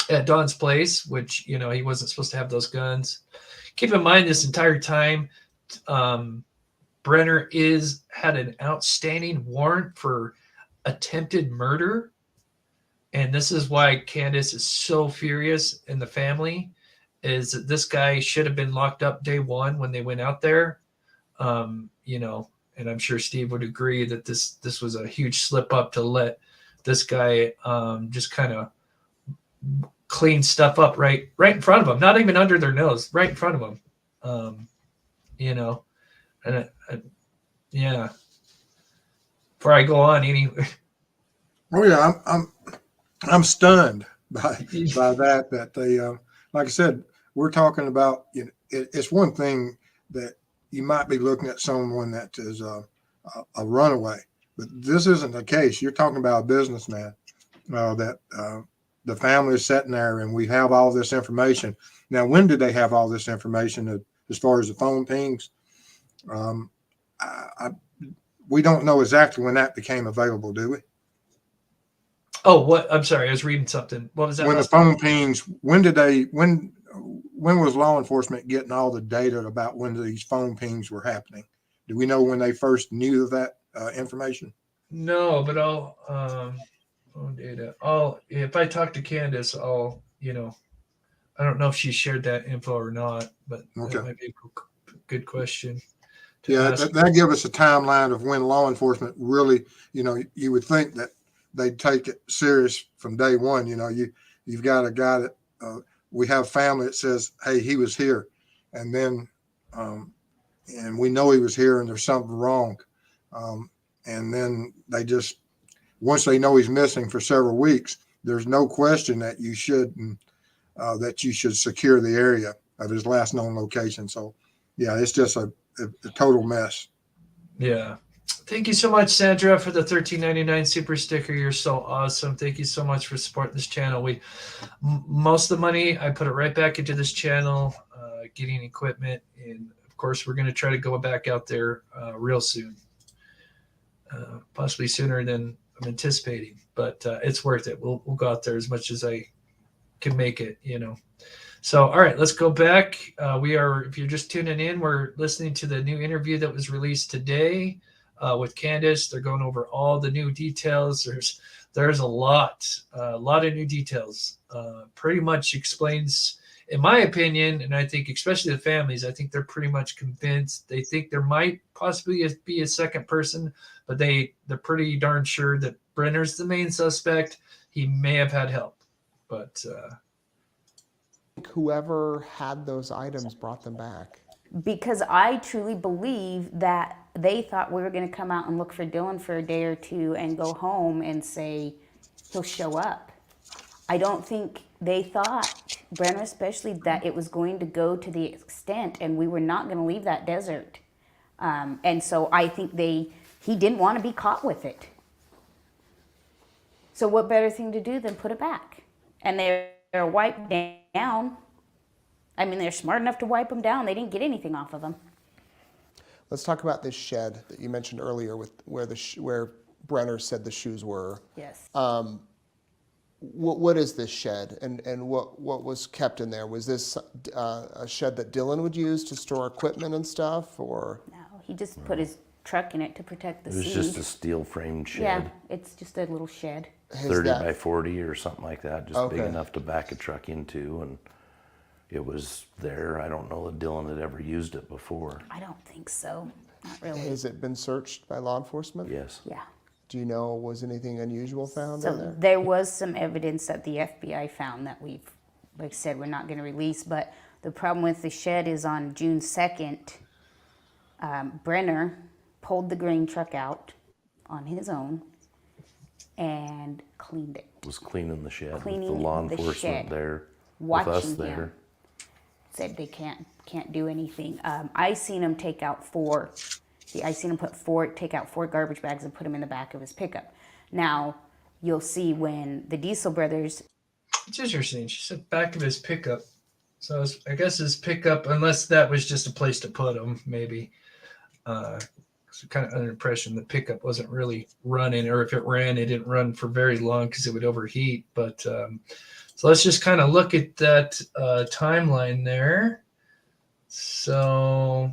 at Don's place, which he wasn't supposed to have those guns. Keep in mind, this entire time, Brenner had an outstanding warrant for attempted murder, and this is why Candace is so furious in the family. Is that this guy should have been locked up day one when they went out there, and I'm sure Steve would agree that this was a huge slip up to let this guy just kind of cleaned stuff up right in front of them, not even under their nose, right in front of them. You know, and yeah. Before I go on, anyway. Oh yeah, I'm stunned by that. That they, like I said, we're talking about. You know, it's one thing that you might be looking at someone that is a runaway, but this isn't the case. You're talking about a businessman that the family is sitting there, and we have all this information. Now, when did they have all this information as far as the phone pings? We don't know exactly when that became available, do we? Oh, what? I'm sorry, I was reading something. What was that? When the phone pings, when was law enforcement getting all the data about when these phone pings were happening? Do we know when they first knew of that information? No, but I'll phone data. If I talk to Candace, I'll, I don't know if she shared that info or not, but Okay. that might be a good question. Yeah, that give us a timeline of when law enforcement really, you would think that they'd take it serious from day one. You've got a guy that we have family that says, hey, he was here. And then, and we know he was here and there's something wrong. And then once they know he's missing for several weeks, there's no question that you should secure the area of his last known location. So yeah, it's just a total mess. Yeah. Thank you so much, Sandra, for the $13.99 super sticker. You're so awesome. Thank you so much for supporting this channel. Most of the money, I put it right back into this channel, getting equipment. And of course, we're going to try to go back out there real soon, possibly sooner than I'm anticipating, but it's worth it. We'll go out there as much as I can make it, So, all right, let's go back. If you're just tuning in, we're listening to the new interview that was released today with Candace. They're going over all the new details. There's a lot of new details. Pretty much explains, in my opinion, and I think especially the families, I think they're pretty much convinced. They think there might possibly be a second person, but they're pretty darn sure that Brenner's the main suspect. He may have had help, but whoever had those items brought them back. Because I truly believe that they thought we were going to come out and look for Dylan for a day or two and go home and say he'll show up. I don't think they thought, Brenner especially, that it was going to go to the extent and we were not going to leave that desert. And so I think he didn't want to be caught with it. So what better thing to do than put it back? And they're wiped down. I mean, they're smart enough to wipe them down. They didn't get anything off of them. Let's talk about this shed that you mentioned earlier, with where Brenner said the shoes were. Yes. What is this shed, and what was kept in there? Was this a shed that Dylan would use to store equipment and stuff, or? No, he just put his truck in it to protect the seed. It was just a steel framed shed. Yeah, it's just a little shed. 30 by 40 or something like that, just big Okay. enough to back a truck into, and it was there. I don't know that Dylan had ever used it before. I don't think so. Not really. Has it been searched by law enforcement? Yes. Yeah. Do you know, was anything unusual found in So there? there was some evidence that the FBI found that like I said, we're not going to release. But the problem with the shed is on June 2nd, Brenner pulled the grain truck out on his own and cleaned it. Was cleaning the shed with Cleaning the law the enforcement shed. there, Watching with us him. there. Said they can't do anything. I seen him take out take out 4 garbage bags and put them in the back of his pickup. Now, you'll see when the Diesel brothers. it's interesting. She said back of his pickup. So I guess his pickup, unless that was just a place to put them, maybe. So kind of under the impression the pickup wasn't really running, or if it ran, it didn't run for very long because it would overheat. But so let's just kind of look at that timeline there. So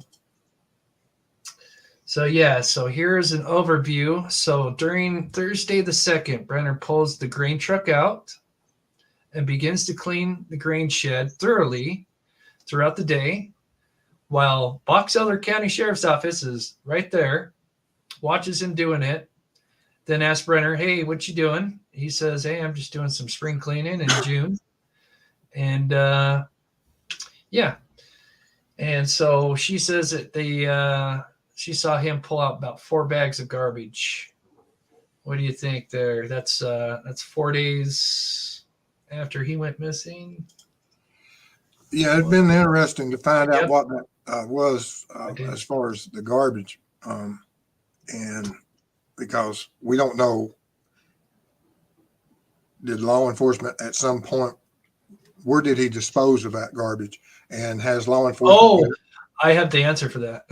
here's an overview. So during Thursday the 2nd, Brenner pulls the grain truck out and begins to clean the grain shed thoroughly throughout the day, while Box Elder County Sheriff's Office is right there, watches him doing it, then asks Brenner, hey, what you doing? he says, "Hey, I'm just doing some spring cleaning in June," and yeah, and so she says that she saw him pull out about 4 bags of garbage. What do you think there? That's 4 days after he went missing. Yeah, it'd been interesting to find out Yep. what that was did. as far as the garbage, and because we don't know, did law enforcement at some point, where did he dispose of that garbage, and has law enforcement? Oh, I have the answer for that.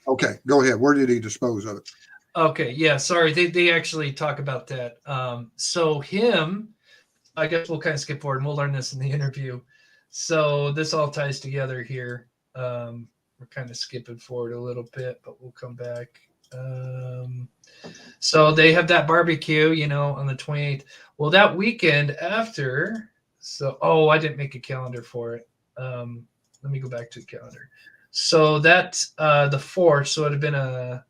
Okay, go ahead. Where did he dispose of it? Okay, yeah, sorry. They actually talk about that. So him, I guess we'll kind of skip forward and we'll learn this in the interview. So this all ties together here. We're kind of skipping forward a little bit, but we'll come back. So they have that barbecue, on the 28th. Well, that weekend after, I didn't make a calendar for it. Let me go back to the calendar. So that's the 4th. So it'd have been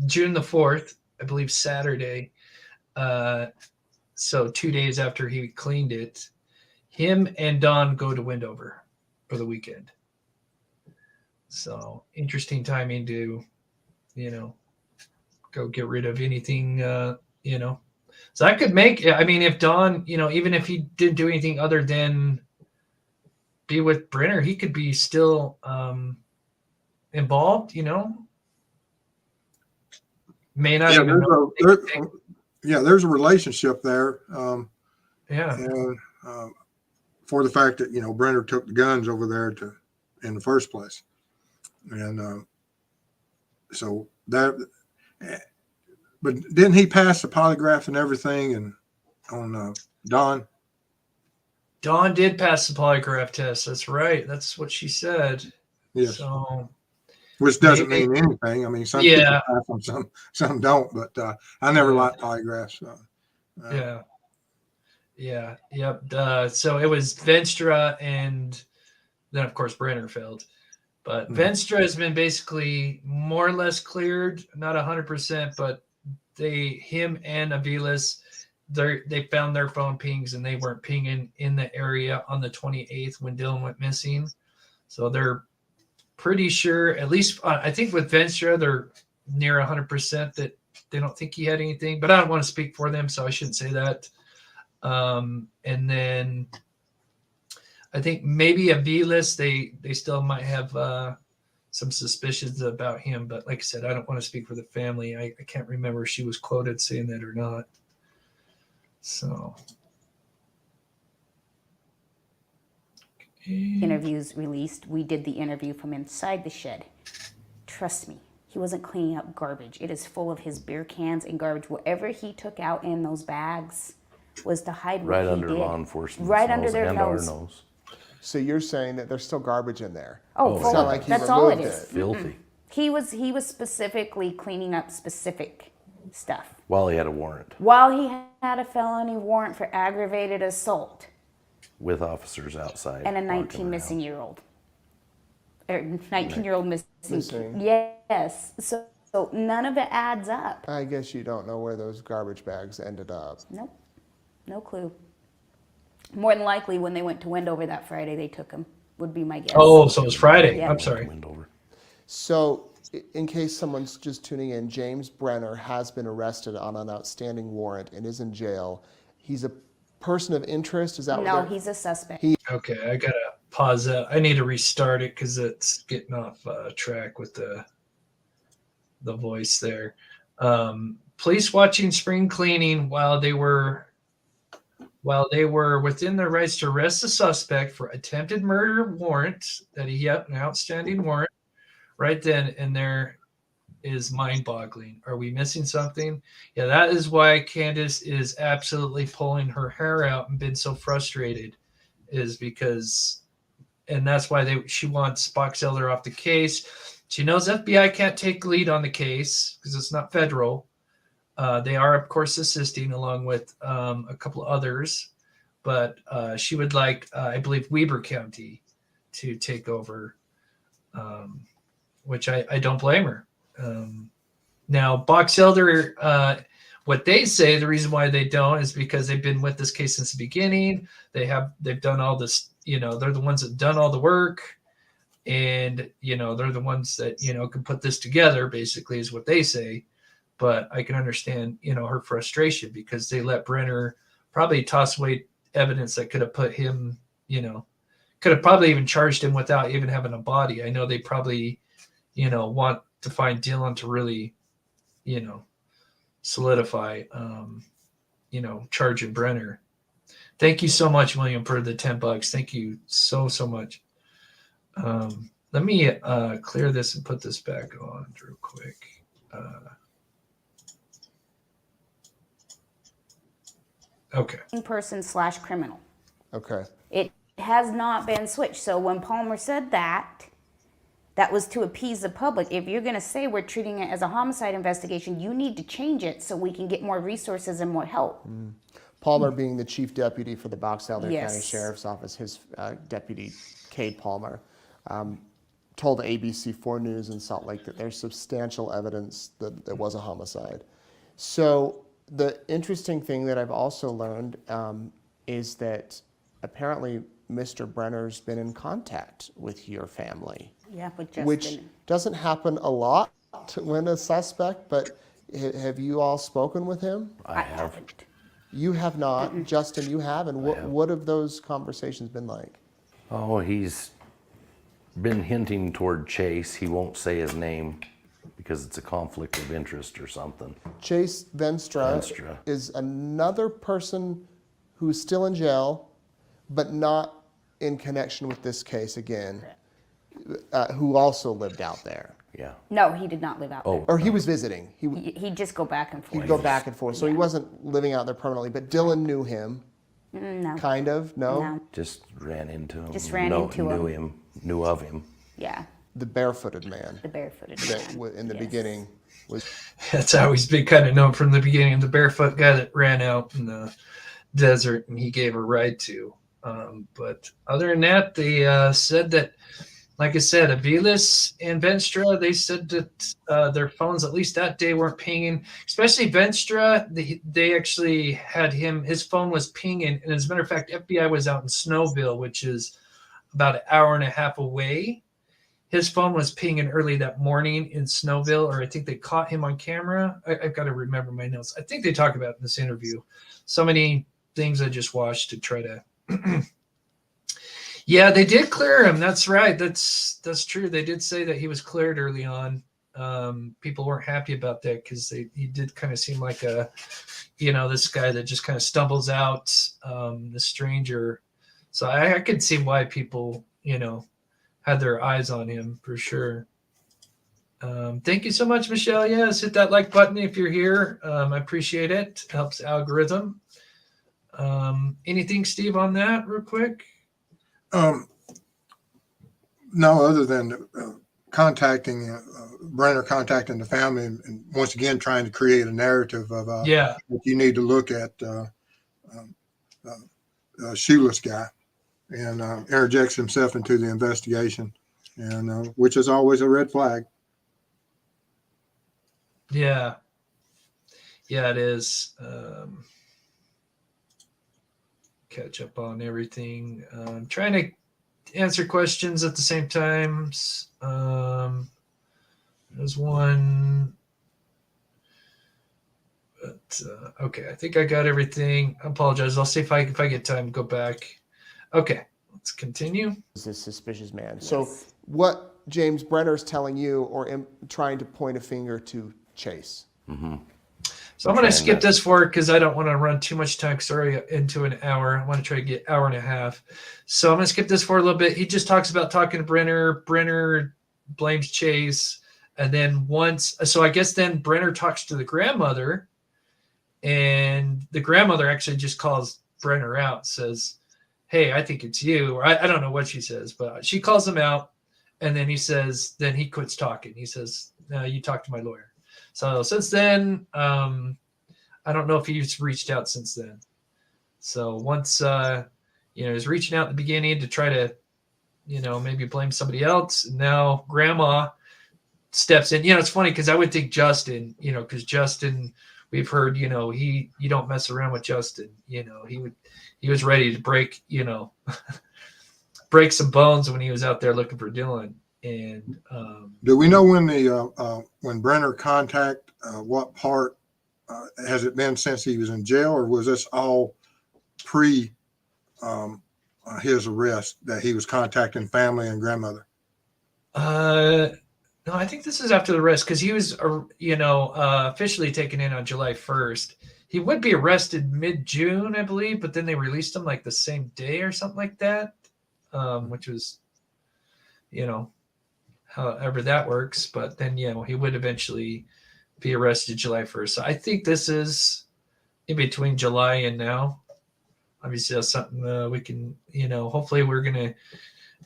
June the 4th, I believe, Saturday. So 2 days after he cleaned it, him and Don go to Wendover for the weekend. So interesting timing to, go get rid of anything, So that could make, if Don, even if he didn't do anything other than be with Brenner, he could be still involved, May not even know. There's a relationship there. Yeah. And for the fact that, Brenner took the guns over there in the first place. And so that, but didn't he pass the polygraph and everything and on Don? Dawn did pass the polygraph test. That's right. That's what she said. Yes. So, which doesn't mean anything. I mean, some people pass them, some don't. But I never liked polygraphs. Yep. So it was Venstra, and then of course Brenner failed. But Venstra has been basically more or less cleared, not 100%, but him and Aviles, they found their phone pings and they weren't pinging in the area on the 28th when Dylan went missing. So they're pretty sure, at least I think with Venstra, they're near 100% that they don't think he had anything, but I don't want to speak for them, so I shouldn't say that. And then I think maybe Aviles, they still might have some suspicions about him, but like I said, I don't want to speak for the family. I can't remember if she was quoted saying that or not. So interviews released. We did the interview from inside the shed. Trust me, he wasn't cleaning up garbage. It is full of his beer cans and garbage. Whatever he took out in those bags was to hide what right he under did. law enforcement, right under their and nose. Our nose. So you're saying that there's still garbage in there? Oh, It's not like he that's all it removed is. it. Filthy. He was specifically cleaning up specific stuff While he had a warrant while he had a felony warrant for aggravated assault with officers outside and a walking around. 19-year-old missing. Yes. So none of it adds up. I guess you don't know where those garbage bags ended up. Nope. No clue. More than likely, when they went to Wendover that Friday, they took him, would be my guess. Oh, so it was Friday. Yeah. I'm sorry. Wendover. So, in case someone's just tuning in, James Brenner has been arrested on an outstanding warrant and is in jail. He's a person of interest. Is that No, what he's a suspect. Okay, I gotta pause that. I need to restart it because it's getting off track with the voice there. Police watching spring cleaning while they were within their rights to arrest the suspect for attempted murder warrant that he had an outstanding warrant right then and there is mind-boggling. Are we missing something? Yeah, that is why Candace is absolutely pulling her hair out and been so frustrated, is because, and that's why she wants Boxelder off the case. She knows FBI can't take lead on the case because it's not federal. They are, of course, assisting along with a couple others, but she would like, I believe, Weber County to take over, which I don't blame her. Now, Boxelder what they say, the reason why they don't is because they've been with this case since the beginning. They've done all this, they're the ones that done all the work, and they're the ones that can put this together, basically, is what they say. But I can understand her frustration, because they let Brenner probably toss away evidence that could have put him, could have probably even charged him without even having a body. I know they probably want to find Dylan to really solidify charging Brenner. Thank you so much, William, for the $10. Thank you so much. Let me clear this and put this back on real quick. Okay. Person/criminal. Okay. It has not been switched. So when Palmer said that was to appease the public. If you're going to say we're treating it as a homicide investigation, you need to change it so we can get more resources and more help. Palmer being the chief deputy for the Box Elder Yes. County Sheriff's Office, his deputy, Cade Palmer, told ABC4 News in Salt Lake that there's substantial evidence that there was a homicide. So the interesting thing that I've also learned is that apparently Mr. Brenner's been in contact with your family. Yeah, with Justin. Which doesn't happen a lot when a suspect, but have you all spoken with him? I have. haven't. You have not. Mm-mm. Justin, you have. And what have those conversations been like? Oh, he's been hinting toward Chase. He won't say his name because it's a conflict of interest or something. Chase Venstra is another person who's still in jail, but not in connection with this case again, who also lived out there. Yeah. No, he did not live out there. Or he was visiting. He'd just go back and forth. He'd go back and forth. So he wasn't living out there permanently, but Dylan knew him. No. Kind of, no? No. Just ran into him. Just ran into him. Knew of him. Yeah, The barefooted man the barefooted that man. in the Yes. beginning was. That's always been kind of known from the beginning. The barefoot guy that ran out in the desert and he gave a ride to. But other than that, they said that, like I said, Aviles and Venstra, they said that their phones, at least that day, weren't pinging. Especially Venstra, they actually had his phone was pinging. And as a matter of fact, FBI was out in Snowville, which is about an hour and a half away. His phone was pinging early that morning in Snowville, or I think they caught him on camera. I've got to remember my notes. I think they talk about it in this interview. So many things I just watched to try to. Yeah, they did clear him. That's right. That's true. They did say that he was cleared early on. People weren't happy about that because he did kind of seem like this guy that just kind of stumbles out, the stranger. So I could see why people, had their eyes on him for sure. Thank you so much, Michelle. Yes, hit that like button if you're here. I appreciate it. It helps the algorithm. Anything, Steve, on that real quick? No, other than contacting Brenner, contacting the family, and once again trying to create a narrative of that you need to look at shoeless guy, and interjects himself into the investigation, and which is always a red flag. Yeah, it is. Catch up on everything. Trying to answer questions at the same time. There's one, but okay, I think I got everything. I apologize. I'll see if I get time, go back. Okay, let's continue. Is a suspicious man. So what James Brenner's telling you, or trying to point a finger to Chase. Mm-hmm. So I'm going to skip this forward because I don't want to run too much time. Sorry, into an hour. I want to try to get hour and a half. So I'm going to skip this for a little bit. He just talks about talking to Brenner. Brenner blames Chase. And then so I guess then Brenner talks to the grandmother. And the grandmother actually just calls Brenner out, says, hey, I think it's you. Or I don't know what she says, but she calls him out. And then he says, then he quits talking. He says, no, you talk to my lawyer. So since then, I don't know if he's reached out since then. So once, he's reaching out at the beginning to try to, maybe blame somebody else. And now grandma steps in. It's funny because I would think Justin, because Justin, we've heard, you don't mess around with Justin. He was ready to break, break some bones when he was out there looking for Dylan. And do we know when Brenner contact, what part has it been since he was in jail, or was this all pre his arrest that he was contacting family and grandmother? No, I think this is after the arrest, because he was, officially taken in on July 1st. He would be arrested mid-June, I believe, but then they released him like the same day or something like that, which was, however that works. But then, he would eventually be arrested July 1st. So I think this is in between July and now. Obviously, that's something we can, hopefully we're going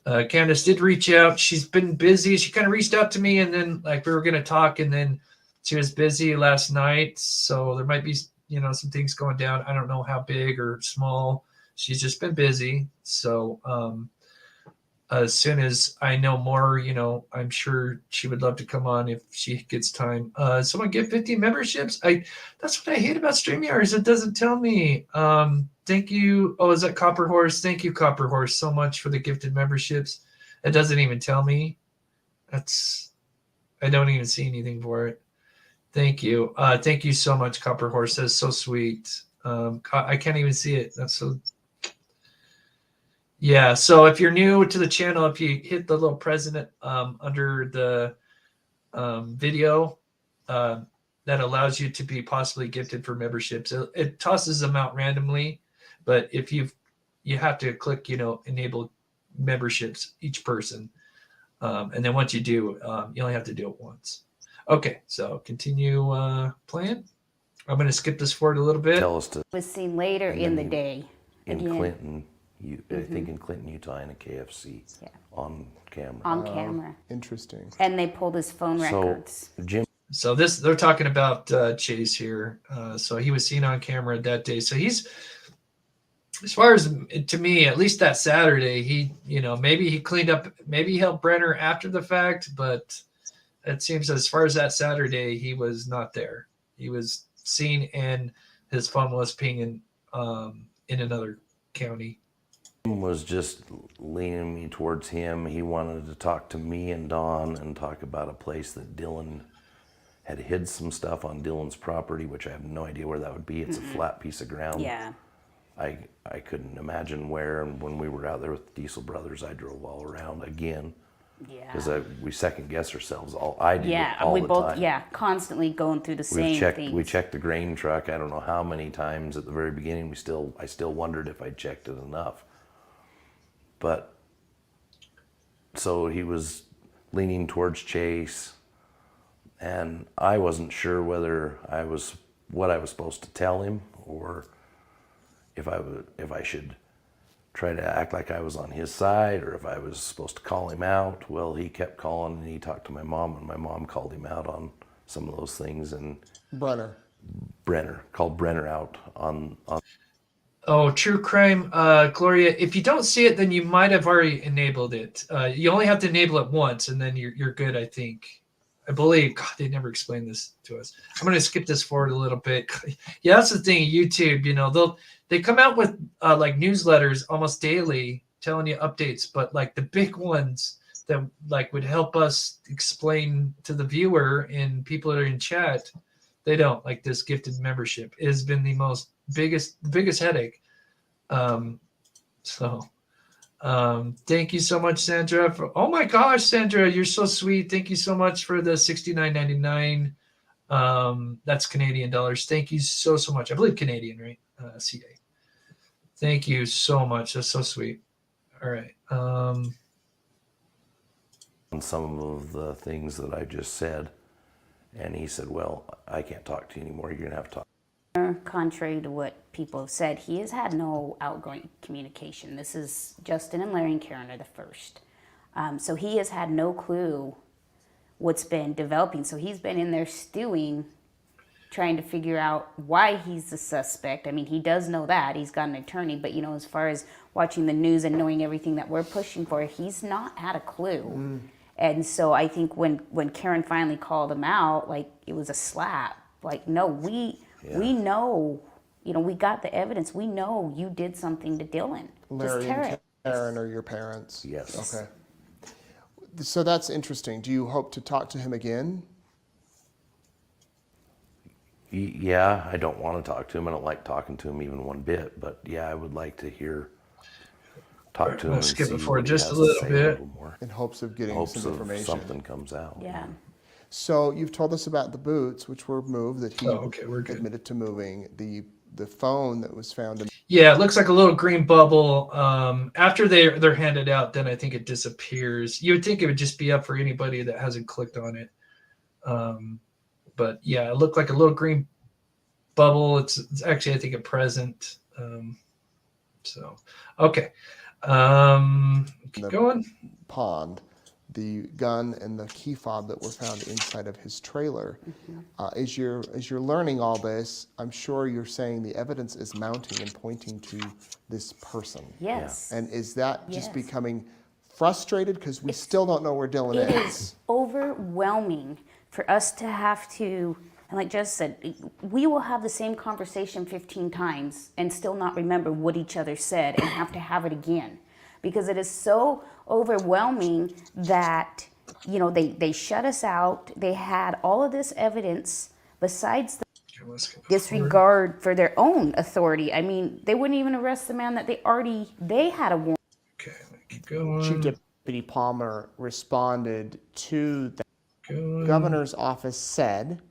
to, Candace did reach out. She's been busy. She kind of reached out to me, and then like we were going to talk, and then she was busy last night. So there might be, some things going down. I don't know how big or small. She's just been busy. So as soon as I know more, I'm sure she would love to come on if she gets time. Someone get 50 memberships. That's what I hate about StreamYard is it doesn't tell me. Thank you. Oh, is that Copper Horse? Thank you, Copper Horse, so much for the gifted memberships. It doesn't even tell me. I don't even see anything for it. Thank you. Thank you so much, Copper Horse. That's so sweet. I can't even see it. That's so. Yeah. So if you're new to the channel, if you hit the little president under the video, that allows you to be possibly gifted for memberships. It tosses them out randomly, but if you have to click, enable memberships each person, and then once you do, you only have to do it once. Okay, so continue playing. I'm going to skip this forward a little bit. Tell us to. Was seen later in the day. In again. Clinton, I think in Clinton, Utah, in a KFC. Yeah. On camera. On camera. Interesting. And they pulled his phone records. So Jim. So they're talking about Chase here. So he was seen on camera that day. So he's, as far as to me, at least that Saturday, he, maybe he cleaned up, maybe he helped Brenner after the fact, but it seems as far as that Saturday, he was not there. He was seen and his phone was pinging in another county. Was just leaning me towards him. He wanted to talk to me and Dawn and talk about a place that Dylan had hid some stuff on Dylan's property, which I have no idea where that would be. It's a flat piece of ground. Yeah. I couldn't imagine where. And when we were out there with Diesel Brothers, I drove all around again. Yeah. Because we second guess ourselves. I did Yeah, all we the both, time. yeah, constantly going through the same things. We checked the grain truck. I don't know how many times at the very beginning. I still wondered if I checked it enough. But so he was leaning towards Chase, and I wasn't sure whether what I was supposed to tell him, or if I should try to act like I was on his side, or if I was supposed to call him out. Well, he kept calling, and he talked to my mom, and my mom called him out on some of those things, and Brenner called Brenner out on. Oh, true crime, Gloria. If you don't see it, then you might have already enabled it. You only have to enable it once, and then you're good, I think. I believe. God, they never explained this to us. I'm going to skip this forward a little bit. Yeah, that's the thing. YouTube, they come out with like newsletters almost daily, telling you updates, but like the big ones that like would help us explain to the viewer and people that are in chat, they don't. Like this gifted membership has been the biggest headache. Thank you so much, Sandra. Oh my gosh, Sandra, you're so sweet. Thank you so much for the $69.99. That's Canadian dollars. Thank you so much. I believe Canadian, right? CA. Thank you so much. That's so sweet. All right. On some of the things that I just said, and he said, "Well, I can't talk to you anymore. You're gonna have to talk." Contrary to what people have said, he has had no outgoing communication. This is Justin and Larry and Karen are the first. So he has had no clue what's been developing. So he's been in there stewing, trying to figure out why he's the suspect. I mean, he does know that. He's got an attorney. But, as far as watching the news and knowing everything that we're pushing for, he's not had a clue. And so I think when Karen finally called him out, like, it was a slap. Like, no, we We know, we got the evidence. We know you did something to Dylan. Larry Just and Karen are your parents? Yes. Okay. So that's interesting. Do you hope to talk to him again? Yeah, I don't want to talk to him. I don't like talking to him even one bit. But yeah, I would like to talk to him and Skip see it forward what he just has a to little say bit. a little more. In hopes of getting Hopes some of information. something comes out. Yeah. So you've told us about the boots, which were moved, that he Okay, we're good. admitted to moving. The phone that was found in Yeah, it looks like a little green bubble. After they're handed out, then I think it disappears. You would think it would just be up for anybody that hasn't clicked on it. But yeah, it looked like a little green bubble. It's actually, I think, a present. So okay. Keep going. pond, the gun and the key fob that were found inside of his trailer. As you're learning all this, I'm sure you're saying the evidence is mounting and pointing to this person. Yes. And is that just Yes. becoming frustrated because we still don't know where Dylan It is? is overwhelming for us to have to, and like Jess said, we will have the same conversation 15 times and still not remember what each other said and have to have it again. Because it is so overwhelming that, they shut us out. They had all of this evidence besides the disregard for their own authority. I mean, they wouldn't even arrest the man that they had a warrant. Okay, keep going. Chief Deputy Palmer responded to that. The governor's office said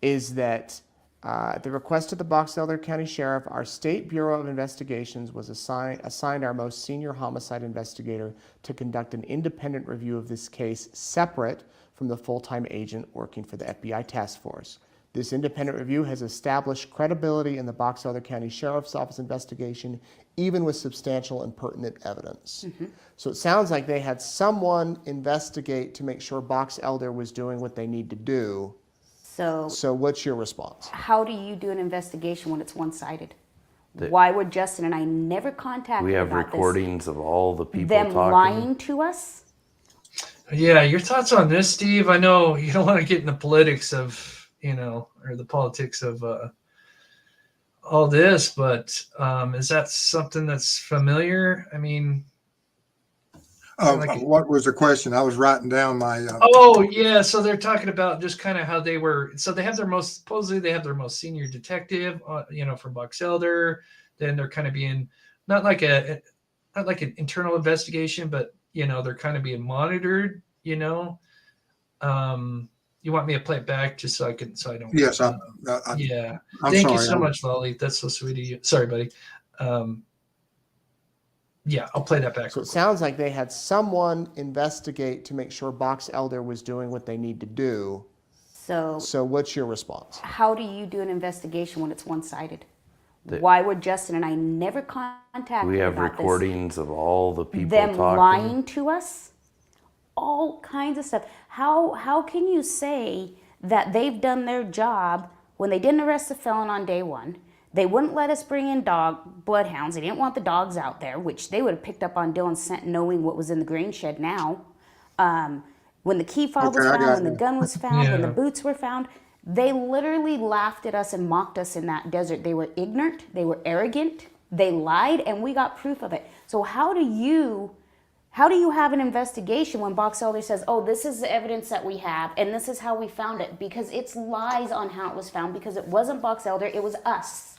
is that at the request of the Box Elder County Sheriff, our State Bureau of Investigations was assigned our most senior homicide investigator to conduct an independent review of this case separate from the full-time agent working for the FBI task force. This independent review has established credibility in the Box Elder County Sheriff's Office investigation, even with substantial and pertinent evidence. So it sounds like they had someone investigate to make sure Box Elder was doing what they need to do. So what's your response? How do you do an investigation when it's one-sided? Why would Justin and I never contact We have about recordings of all the people them talking. lying to us? Yeah, your thoughts on this, Steve? I know you don't want to get in the politics of, or the politics of all this, but is that something that's familiar? I mean, What was the question? I was writing down my. Oh yeah, so they're talking about just kind of how they were. So they have supposedly they have their most senior detective, from Box Elder. Then they're kind of being not like an internal investigation, but they're kind of being monitored. You want me to play it back just so I don't. Yes, yeah. I'm Thank sorry. you so much, Lolly. That's so sweet of you. Sorry, buddy. Yeah, I'll play that back. So it sounds like they had someone investigate to make sure Box Elder was doing what they need to do. So what's your response? How do you do an investigation when it's one-sided? Why would Justin and I never contact We have about recordings of all the people them talking. lying to us? All kinds of stuff. How can you say that they've done their job when they didn't arrest the felon on day one? They wouldn't let us bring in bloodhounds. They didn't want the dogs out there, which they would have picked up on Dylan's scent knowing what was in the grain shed now. When the key fob was found, when the gun was found, when the boots were found, they literally laughed at us and mocked us in that desert. They were ignorant. They were arrogant. They lied, and we got proof of it. So how do you have an investigation when Box Elder says, oh, this is the evidence that we have, and this is how we found it? Because it's lies on how it was found, because it wasn't Box Elder, it was us.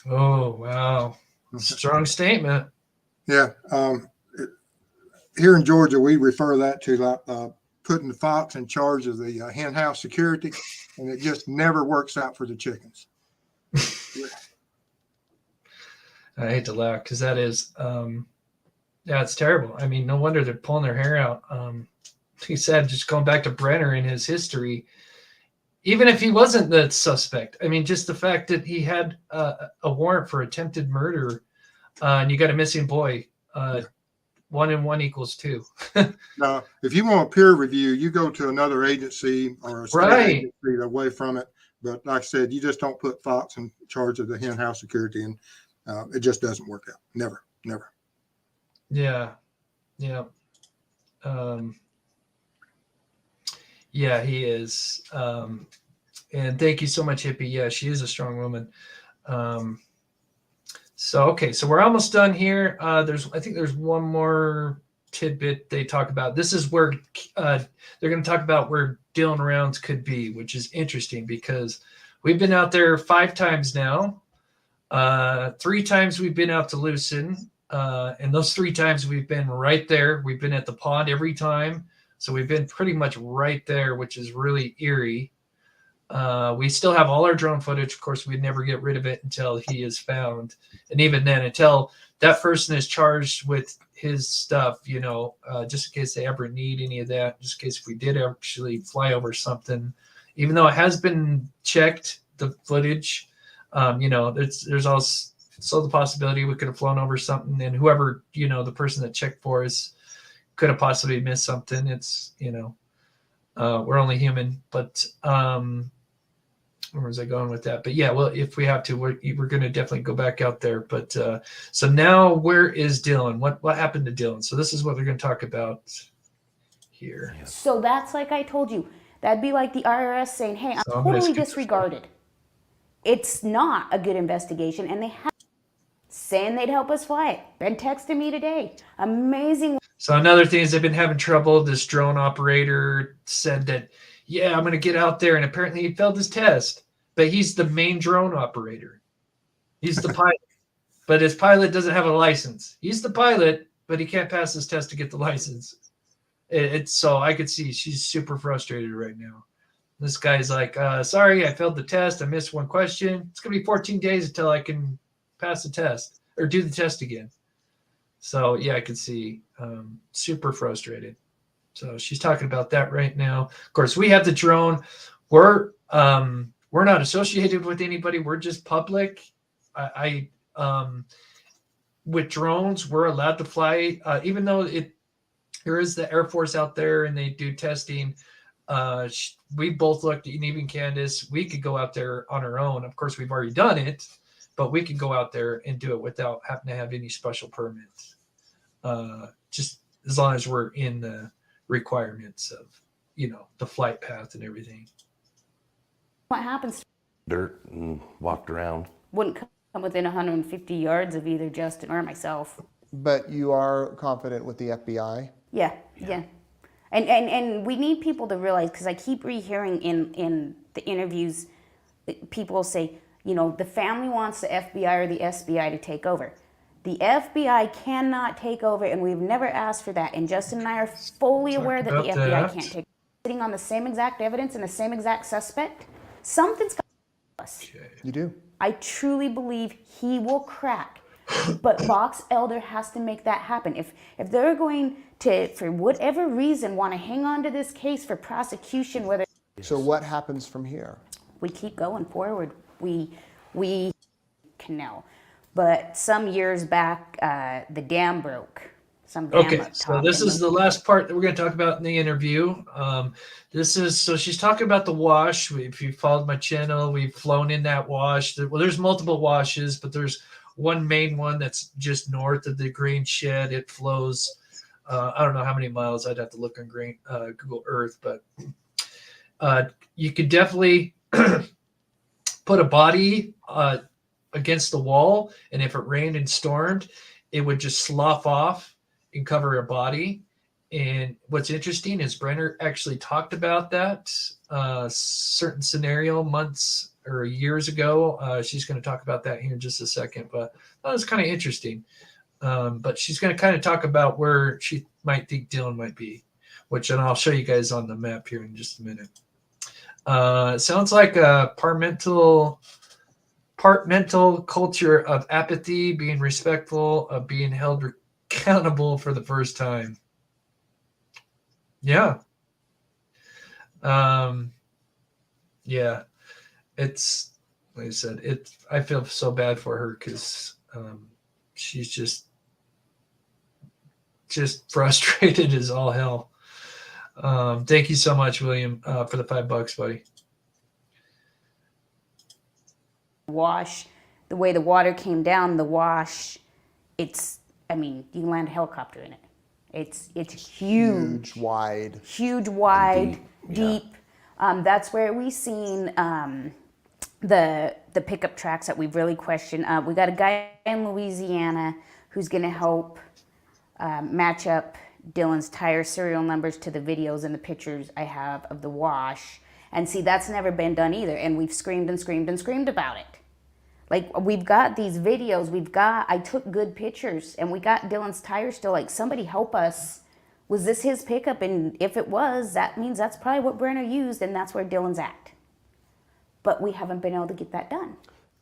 Oh, wow. Strong statement. Yeah. Here in Georgia, we refer that to putting the fox in charge of the hen house security, and it just never works out for the chickens. I hate to laugh because that is, it's terrible. I mean, no wonder they're pulling their hair out. He said, just going back to Brenner in his history, even if he wasn't the suspect, I mean, just the fact that he had a warrant for attempted murder, and you got a missing boy, 1 and 1 equals 2. Now, if you want a peer review, you go to another agency or a state agency away from it. But like I said, you just don't put Fox in charge of the hen house security, and it just doesn't work out. Never. Yeah. Yeah, he is. And thank you so much, Hippie. Yeah, she is a strong woman. So we're almost done here. I think there's one more tidbit they talk about. This is where they're going to talk about where Dylan Rounds could be, which is interesting because we've been out there 5 times now. 3 times we've been out to Lucin, and those 3 times we've been right there. We've been at the pond every time, so we've been pretty much right there, which is really eerie. We still have all our drone footage. Of course, we'd never get rid of it until he is found. And even then, until that person is charged with his stuff, just in case they ever need any of that, just in case if we did actually fly over something, even though it has been checked, the footage, there's also the possibility we could have flown over something, and whoever, the person that checked for us could have possibly missed something. It's, we're only human, but where was I going with that? But yeah, well, if we have to, we're going to definitely go back out there. But so now, where is Dylan? What happened to Dylan? So this is what they're going to talk about here. So that's like I told you. That'd be like the IRS saying, "Hey, I'm totally disregarded." It's not a good investigation, and they have saying they'd help us fly it. Been texting me today. Amazing. So another thing is they've been having trouble. This drone operator said that, yeah, I'm going to get out there. And apparently he failed his test. But he's the main drone operator. He's the pilot. But his pilot doesn't have a license. He's the pilot, but he can't pass his test to get the license. So I could see she's super frustrated right now. This guy's like, sorry, I failed the test. I missed one question. It's going to be 14 days until I can pass the test or do the test again. So, yeah, I could see super frustrated. So she's talking about that right now. Of course, we have the drone. We're not associated with anybody. We're just public. With drones, we're allowed to fly, even though there is the Air Force out there and they do testing. We both looked, and even Candace, we could go out there on our own. Of course, we've already done it, but we could go out there and do it without having to have any special permits. Just as long as we're in the requirements of, the flight path and everything. What happens? Dirt and walked around. Wouldn't come within 150 yards of either Justin or myself. But you are confident with the FBI? Yeah. And we need people to realize, because I keep rehearing in the interviews, people say, the family wants the FBI or the SBI to take over. The FBI cannot take over, and we've never asked for that. And Justin and I are fully aware that the FBI can't take over. Sitting on the same exact evidence and the same exact suspect, something's got to us. You do. I truly believe he will crack. But Box Elder has to make that happen. If they're going to, for whatever reason, want to hang on to this case for prosecution, whether... So what happens from here? We keep going forward. We canal. But some years back, the dam broke. Some dam Okay, up so top, this is the last part that we're going to talk about in the interview. So she's talking about the wash. If you followed my channel, we've flown in that wash. Well, there's multiple washes, but there's one main one that's just north of the grain shed. It flows, I don't know how many miles. I'd have to look on Google Earth, but you could definitely put a body against the wall, and if it rained and stormed, it would just slough off and cover a body. And what's interesting is Brenner actually talked about that certain scenario months or years ago. She's going to talk about that here in just a second, but that was kind of interesting. But she's going to kind of talk about where she might think Dylan might be, and I'll show you guys on the map here in just a minute. It sounds like a part mental culture of apathy, being respectful, of being held accountable for the first time. Yeah. Yeah. It's, like I said, I feel so bad for her because she's just frustrated as all hell. Thank you so much, William, for the $5, buddy. Wash, the way the water came down, the wash, you can land a helicopter in it. It's huge. Wide. Huge, wide, deep. That's where we seen the pickup tracks that we've really questioned. We got a guy in Louisiana who's going to help match up Dylan's tire serial numbers to the videos and the pictures I have of the wash. And see, that's never been done either. And we've screamed and screamed and screamed about it. Like, we've got these videos, I took good pictures, and we got Dylan's tire still. Like, somebody help us. Was this his pickup? And if it was, that means that's probably what Brenner used, and that's where Dylan's at. But we haven't been able to get that done.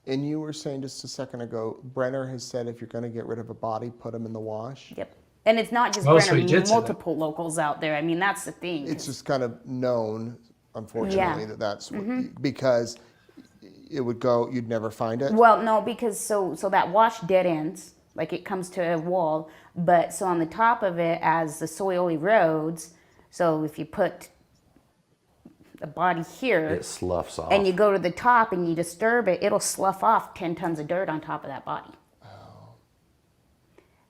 And you were saying just a second ago, Brenner has said if you're going to get rid of a body, put him in the wash. Yep. And it's not just Oh, so he Brenner, did say multiple locals out there. I mean, that's the thing. It's just kind of known, unfortunately, Yeah. that's because it would go, you'd never find it. Well, no, because so that wash dead ends, like it comes to a wall, but so on the top of it, as the soil erodes, so if you put a body here It sloughs off. and you go to the top and you disturb it, it'll slough off 10 tons of dirt on top of that body.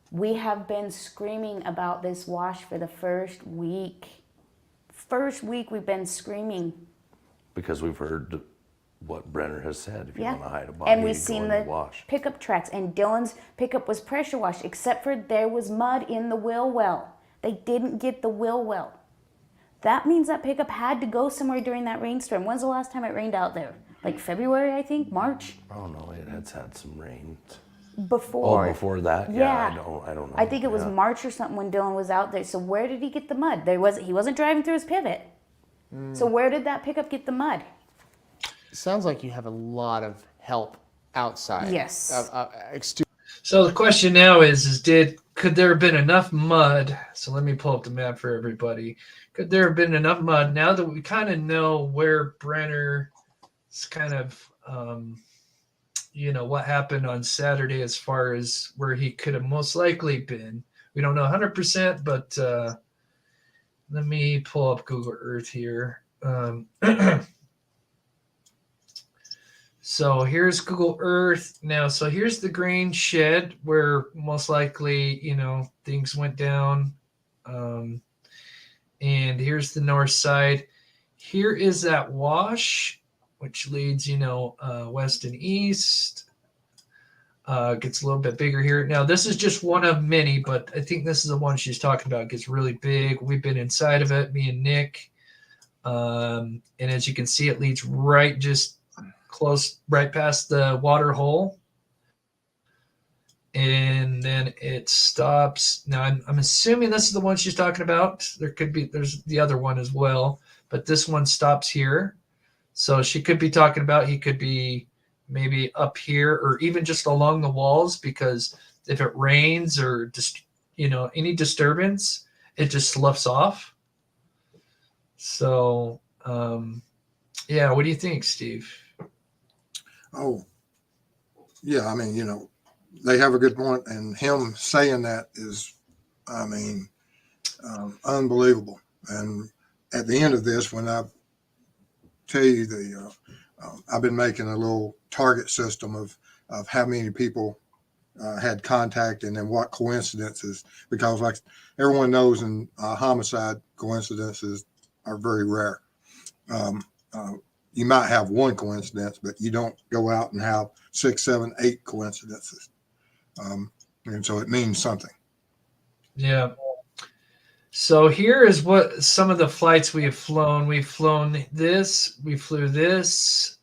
We have been screaming about this wash for the first week. First week we've been screaming. Because we've heard what Brenner has said. If you Yeah. want to hide a body, And we've go seen in the wash. pickup tracks, and Dylan's pickup was pressure washed, except for there was mud in the wheel well. They didn't get the wheel well. That means that pickup had to go somewhere during that rainstorm. When's the last time it rained out there? Like February, I think? March? Oh no, it has had some rain. Before. Oh, before that? Yeah. I don't know. I think it was Yeah. March or something when Dylan was out there. So where did he get the mud? He wasn't driving through his pivot. So where did that pickup get the mud? Sounds like you have a lot of help outside. Yes. So the question now is could there have been enough mud? So let me pull up the map for everybody. Could there have been enough mud now that we kind of know where Brenner's kind of, what happened on Saturday as far as where he could have most likely been? We don't know 100%, but let me pull up Google Earth here. So here's Google Earth now. So here's the grain shed where most likely, things went down. And here's the north side. Here is that wash, which leads, west and east. Gets a little bit bigger here. Now, this is just one of many, but I think this is the one she's talking about. It gets really big. We've been inside of it, me and Nick. And as you can see, it leads right past the water hole. And then it stops. Now, I'm assuming this is the one she's talking about. There's the other one as well, but this one stops here. So she could be talking about he could be maybe up here or even just along the walls, because if it rains or just, any disturbance, it just sloughs off. So, yeah, what do you think, Steve? Oh, yeah. I mean, they have a good point, and him saying that is, unbelievable. And at the end of this, when I tell you I've been making a little target system of how many people had contact and then what coincidences, because like everyone knows in homicide, coincidences are very rare. You might have one coincidence, but you don't go out and have 6, 7, 8 coincidences. And so it means something. Yeah. So here is what some of the flights we have flown. We've flown this. We flew this.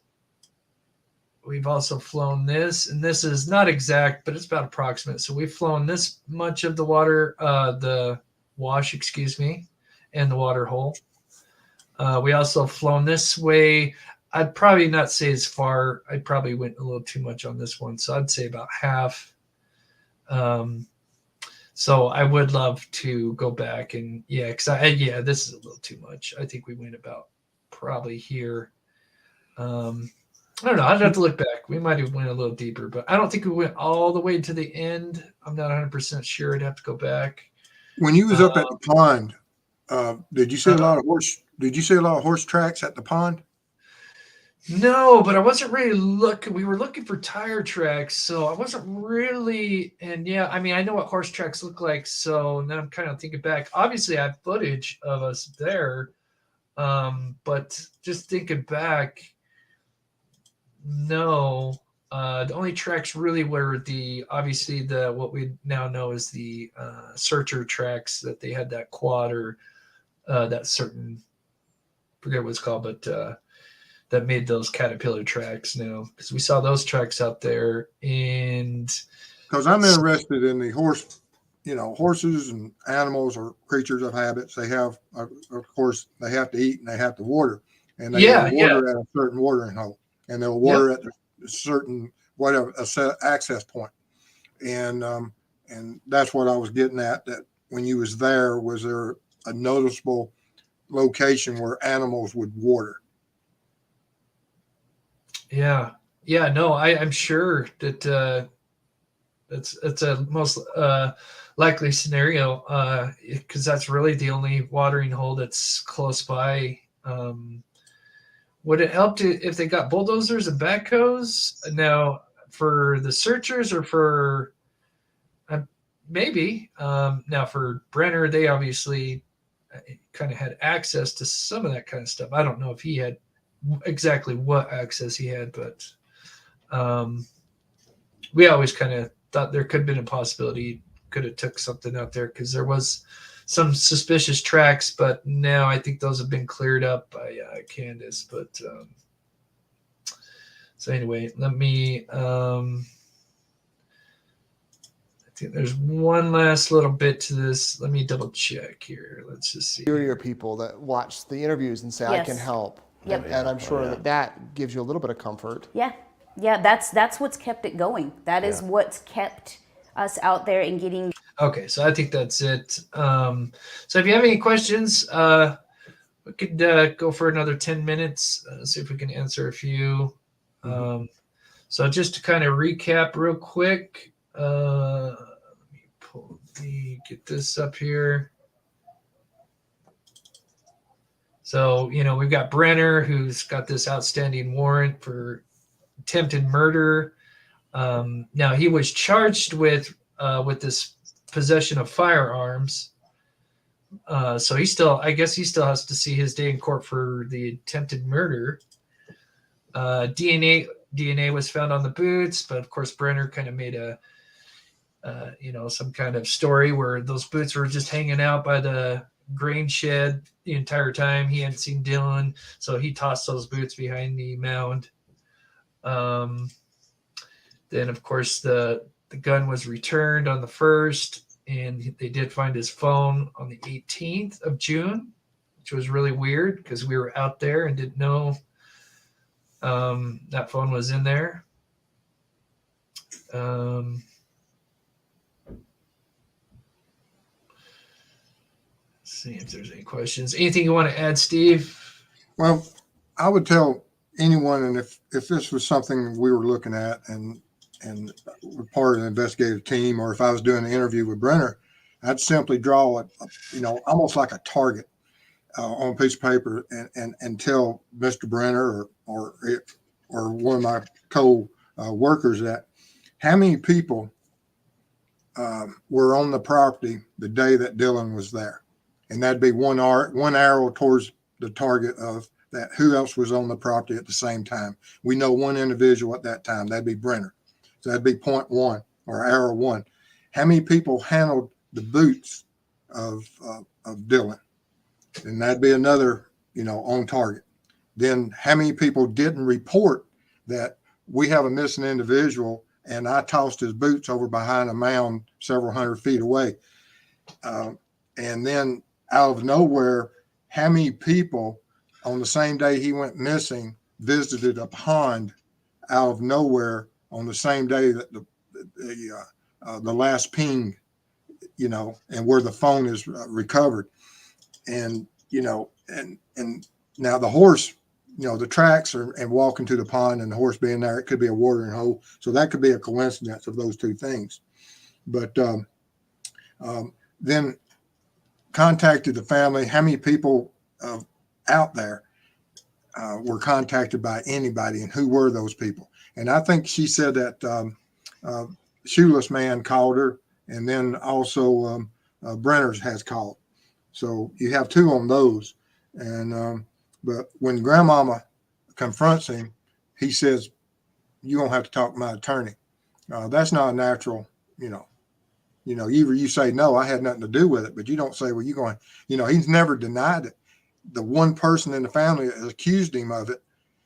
We've also flown this. And this is not exact, but it's about approximate. So we've flown this much of the water, the wash, and the water hole. We also flown this way. I'd probably not say as far. I probably went a little too much on this one. So I'd say about half. So I would love to go back and this is a little too much. I think we went about probably here. I don't know. I'd have to look back. We might have went a little deeper, but I don't think we went all the way to the end. I'm not 100% sure. I'd have to go back. When you was up at the pond, did you see a lot of horse? Did you see a lot of horse tracks at the pond? No, but I wasn't really looking. We were looking for tire tracks, so I wasn't really. And I know what horse tracks look like. So now I'm kind of thinking back. Obviously, I have footage of us there. But just thinking back, no, the only tracks really were obviously what we now know as the searcher tracks, that they had that quad or that certain, forget what it's called, but that made those caterpillar tracks now, because we saw those tracks out there. And Because I'm interested in the horse, horses and animals or creatures of habits. They have, of course, they have to eat and they have to water, and they will water at a certain watering hole, and they'll water at a certain whatever a set access point, and that's what I was getting at. That when you was there, was there a noticeable location where animals would water? No, I'm sure that it's a most likely scenario, because that's really the only watering hole that's close by. Would it help if they got bulldozers and backhoes now for the searchers, or for maybe now for Brenner? They obviously kind of had access to some of that kind of stuff. I don't know if he had exactly what access he had, but we always kind of thought there could have been a possibility could have took something out there, because there was some suspicious tracks, but now I think those have been cleared up by Candace. But so anyway, let me I think there's one last little bit to this. Let me double check here. Let's just see. Superior people that watch the interviews and say, I can help. Yep. And I'm sure that gives you a little bit of comfort. Yeah. That's what's kept it going. That is what's kept us out there and getting. Okay, so I think that's it. So if you have any questions, we could go for another 10 minutes, see if we can answer a few. So just to kind of recap real quick, let me get this up here. So, we've got Brenner, who's got this outstanding warrant for attempted murder. Now, he was charged with this possession of firearms. So I guess he still has to see his day in court for the attempted murder. DNA was found on the boots, but of course Brenner kind of made some kind of story where those boots were just hanging out by the grain shed the entire time. He hadn't seen Dylan, so he tossed those boots behind the mound. Then of course the gun was returned on the 1st, and they did find his phone on the 18th of June, which was really weird because we were out there and didn't know that phone was in there. Let's see if there's any questions. Anything you want to add, Steve? Well, I would tell anyone, and if this was something we were looking at and we're part of an investigative team, or if I was doing an interview with Brenner, I'd simply draw almost like a target on a piece of paper and tell Mr. Brenner or one of my co-workers that how many people were on the property the day that Dylan was there. And that'd be one arrow towards the target of that. Who else was on the property at the same time? We know one individual at that time. That'd be Brenner. So that'd be point 1 or arrow 1. How many people handled the boots of Dylan? And that'd be another, on target. Then how many people didn't report that we have a missing individual and I tossed his boots over behind a mound several hundred feet away? And then out of nowhere, how many people on the same day he went missing visited a pond out of nowhere on the same day that the last ping, and where the phone is recovered? And, and now the horse, the tracks and walking to the pond and the horse being there, it could be a watering hole. So that could be a coincidence of those two things. But then contacted the family. How many people out there were contacted by anybody, and who were those people? And I think she said that Shoeless Man called her, and then also Brenner's has called. So you have 2 on those. And but when grandmama confronts him, he says, "You're gonna have to talk to my attorney." That's not a natural, either you say, no, I had nothing to do with it, but you don't say, well, you're going, he's never denied it. The one person in the family that accused him of it,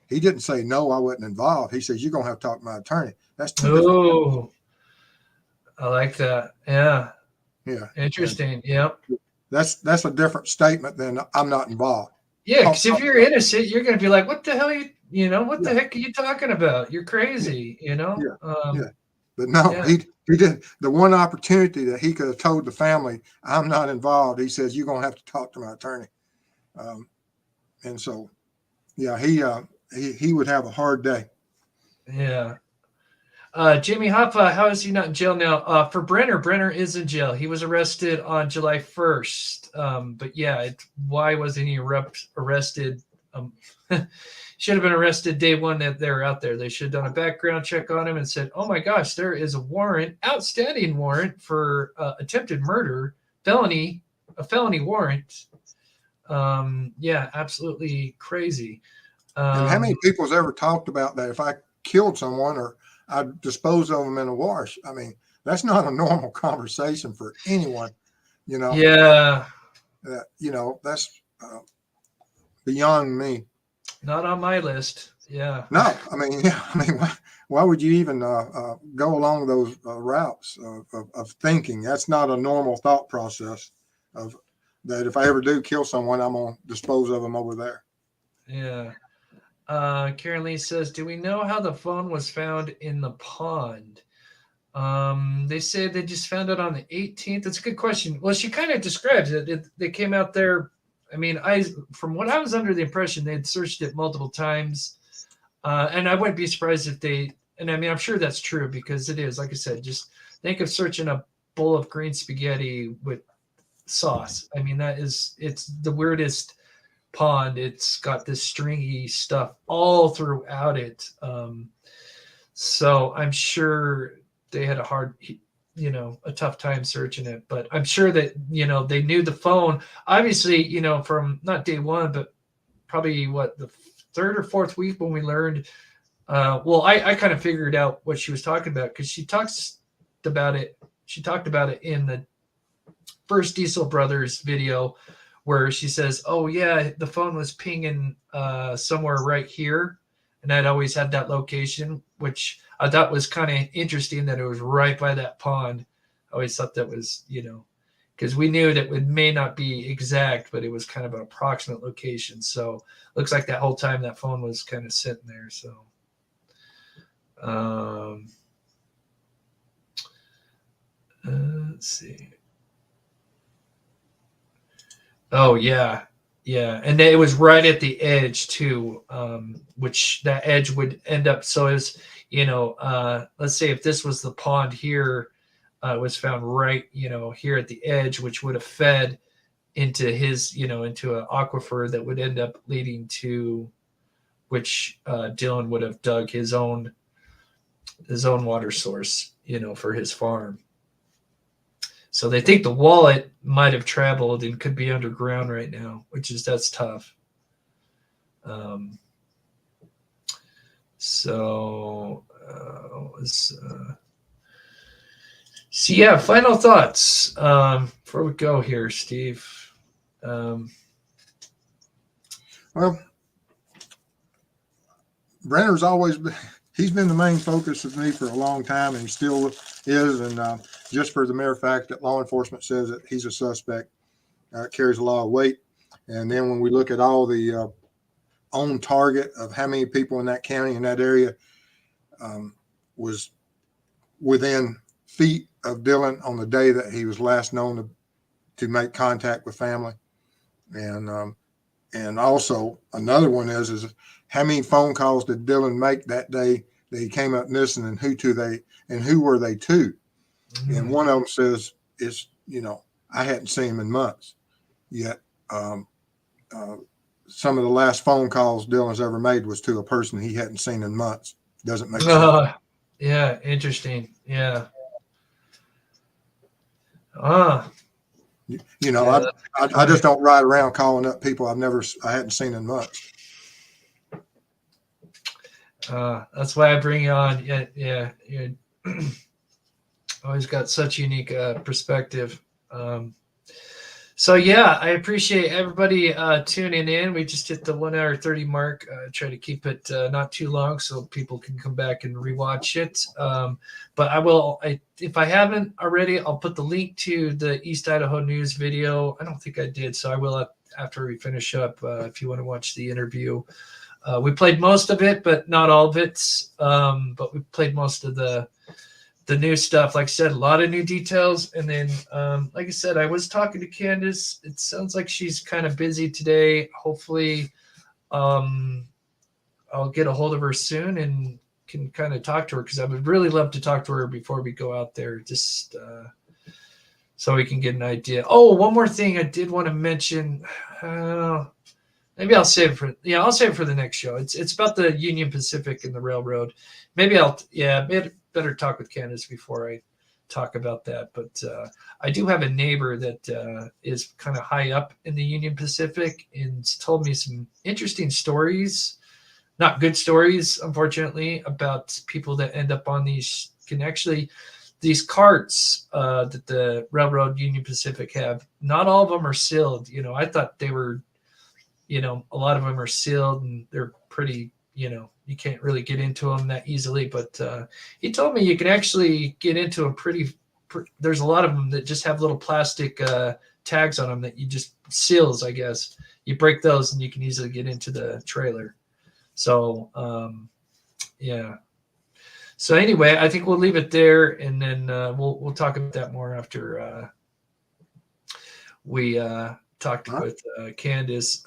he didn't say, no, I wasn't involved. He says, you're going to have to talk to my attorney. That's two different. Oh, I like that. Yeah. Yeah. Interesting. And yep. That's a different statement than I'm not involved. Yeah, because if you're innocent, you're going to be like, what the hell what the Yeah. heck are you talking about? You're crazy, Yeah. Yeah. But no, he did. The one opportunity that he could have told the family, I'm not involved, he says, you're going to have to talk to my attorney. And so, yeah, he would have a hard day. Yeah. Jamie Hoffa, how is he not in jail now? For Brenner is in jail. He was arrested on July 1st. But yeah, why wasn't he arrested? Should have been arrested day one that they were out there. They should have done a background check on him and said, oh my gosh, there is a outstanding warrant for attempted murder, a felony warrant. Yeah, absolutely crazy. And how many people's ever talked about that? If I killed someone or I dispose of them in a wash, I mean, that's not a normal conversation for anyone, Yeah. That's beyond me. Not on my list. Yeah. No, I mean, why would you even go along those routes of thinking? That's not a normal thought process of that. If I ever do kill someone, I'm going to dispose of them over there. Yeah. Karen Lee says, do we know how the phone was found in the pond? They say they just found it on the 18th. That's a good question. Well, she kind of describes it. They came out there. I mean, from what I was under the impression, they had searched it multiple times. And I wouldn't be surprised if and I mean, I'm sure that's true because it is, like I said, just think of searching a bowl of green spaghetti with sauce. I mean, it's the weirdest pond. It's got this stringy stuff all throughout it. So I'm sure they had a tough time searching it, but I'm sure that, they knew the phone, obviously, from not day one, but probably the third or fourth week when we learned, I kind of figured out what she was talking about because she talked about it in the first Diesel Brothers video where she says, oh yeah, the phone was pinging somewhere right here. And I'd always had that location, which I thought was kind of interesting that it was right by that pond. I always thought that was, because we knew that it may not be exact, but it was kind of an approximate location. So looks like that whole time that phone was kind of sitting there. So, let's see. Oh yeah. Yeah, and it was right at the edge too, which that edge would end up. So it's, let's say if this was the pond here, it was found right, here at the edge, which would have fed into his, into an aquifer that would end up leading to, which Dylan would have dug his own water source, for his farm. So they think the wallet might have traveled and could be underground right now, that's tough. So yeah, final thoughts before we go here, Steve. Well, Brenner's he's been the main focus of me for a long time, and he still is. And just for the mere fact that law enforcement says that he's a suspect, carries a lot of weight. And then when we look at all the on target of how many people in that county, in that area, was within feet of Dylan on the day that he was last known to make contact with family. And also another one is how many phone calls did Dylan make that day that he came up missing, and who were they to? Mm-hmm. And one of them says I hadn't seen him in months yet. Some of the last phone calls Dylan's ever made was to a person he hadn't seen in months. Doesn't make sense. Yeah, interesting. Yeah. You know, Yeah, I just don't ride around calling up people I hadn't seen in months. that's why I bring you on. Yeah. You always got such unique perspective. So yeah, I appreciate everybody tuning in. We just hit the 1 hour 30 mark. Try to keep it not too long so people can come back and rewatch it. But if I haven't already, I'll put the link to the East Idaho News video. I don't think I did, so I will after we finish up. If you want to watch the interview, we played most of it, but not all of it. But we played most of the new stuff. Like I said, a lot of new details. And then, like I said, I was talking to Candace. It sounds like she's kind of busy today. Hopefully, I'll get a hold of her soon and can kind of talk to her, because I would really love to talk to her before we go out there, just so we can get an idea. Oh, one more thing I did want to mention. Maybe I'll save it I'll save it for the next show. It's about the Union Pacific and the railroad. Maybe better talk with Candace before I talk about that. But I do have a neighbor that is kind of high up in the Union Pacific and told me some interesting stories, not good stories, unfortunately, about people that end up on these carts that the railroad Union Pacific have. Not all of them are sealed. I thought they were, a lot of them are sealed and they're pretty, you can't really get into them that easily. But he told me you can actually get into them there's a lot of them that just have little plastic tags on them that you just seals, I guess. You break those and you can easily get into the trailer. So, yeah. So anyway, I think we'll leave it there, and then we'll talk about that more after we talked with Candace.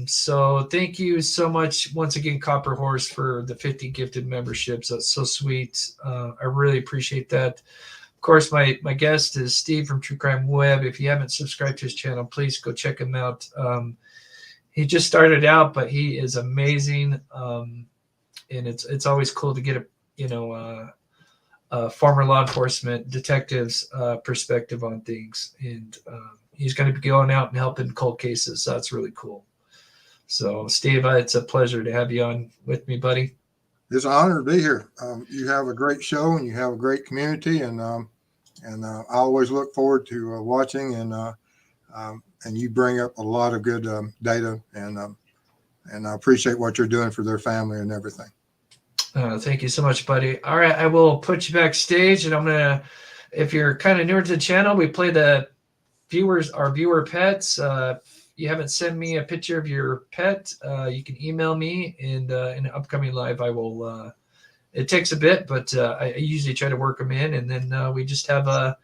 So thank you so much once again, Copper Horse, for the 50 gifted memberships. That's so sweet. I really appreciate that. Of course, my guest is Steve from True Crime Web. If you haven't subscribed to his channel, please go check him out. He just started out, but he is amazing. And it's always cool to get a former law enforcement detective's perspective on things. And he's going to be going out and helping cold cases. So that's really cool. So, Steve, it's a pleasure to have you on with me, buddy. It's an honor to be here. You have a great show and you have a great community, and I always look forward to watching, and you bring up a lot of good data, and I appreciate what you're doing for their family and everything. Thank you so much, buddy. All right, I will put you backstage, and if you're kind of newer to the channel, we play our viewer pets. If you haven't sent me a picture of your pet, you can email me, and in an upcoming live, I will. It takes a bit, but I usually try to work them in, and then we just have a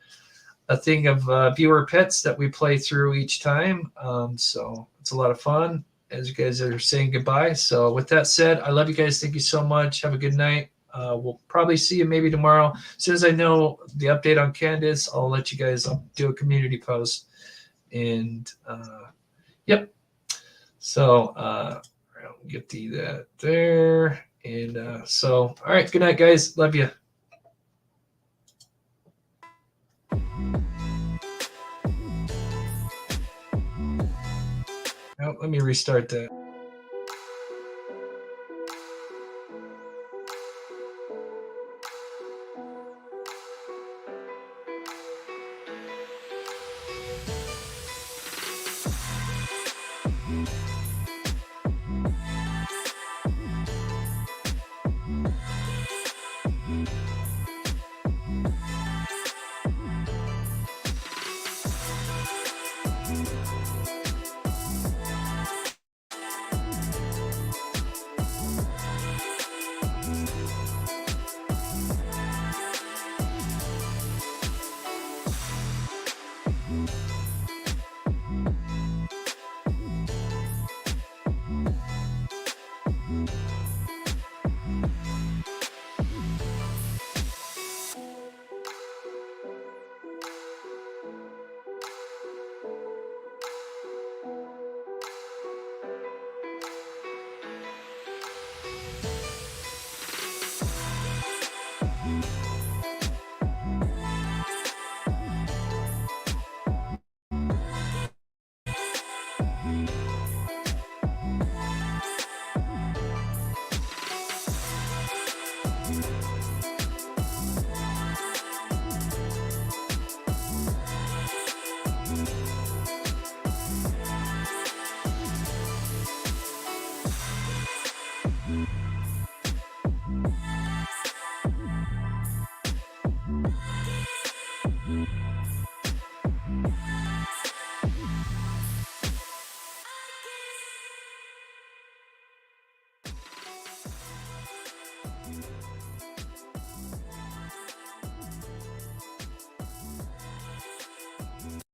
thing of viewer pets that we play through each time. So it's a lot of fun as you guys are saying goodbye. So with that said, I love you guys. Thank you so much. Have a good night. We'll probably see you maybe tomorrow. As soon as I know the update on Candace, I'll let you guys do a community post. And yep. So I'll get that there. And so, all right. Good night, guys. Love you. Oh, let me restart that. you.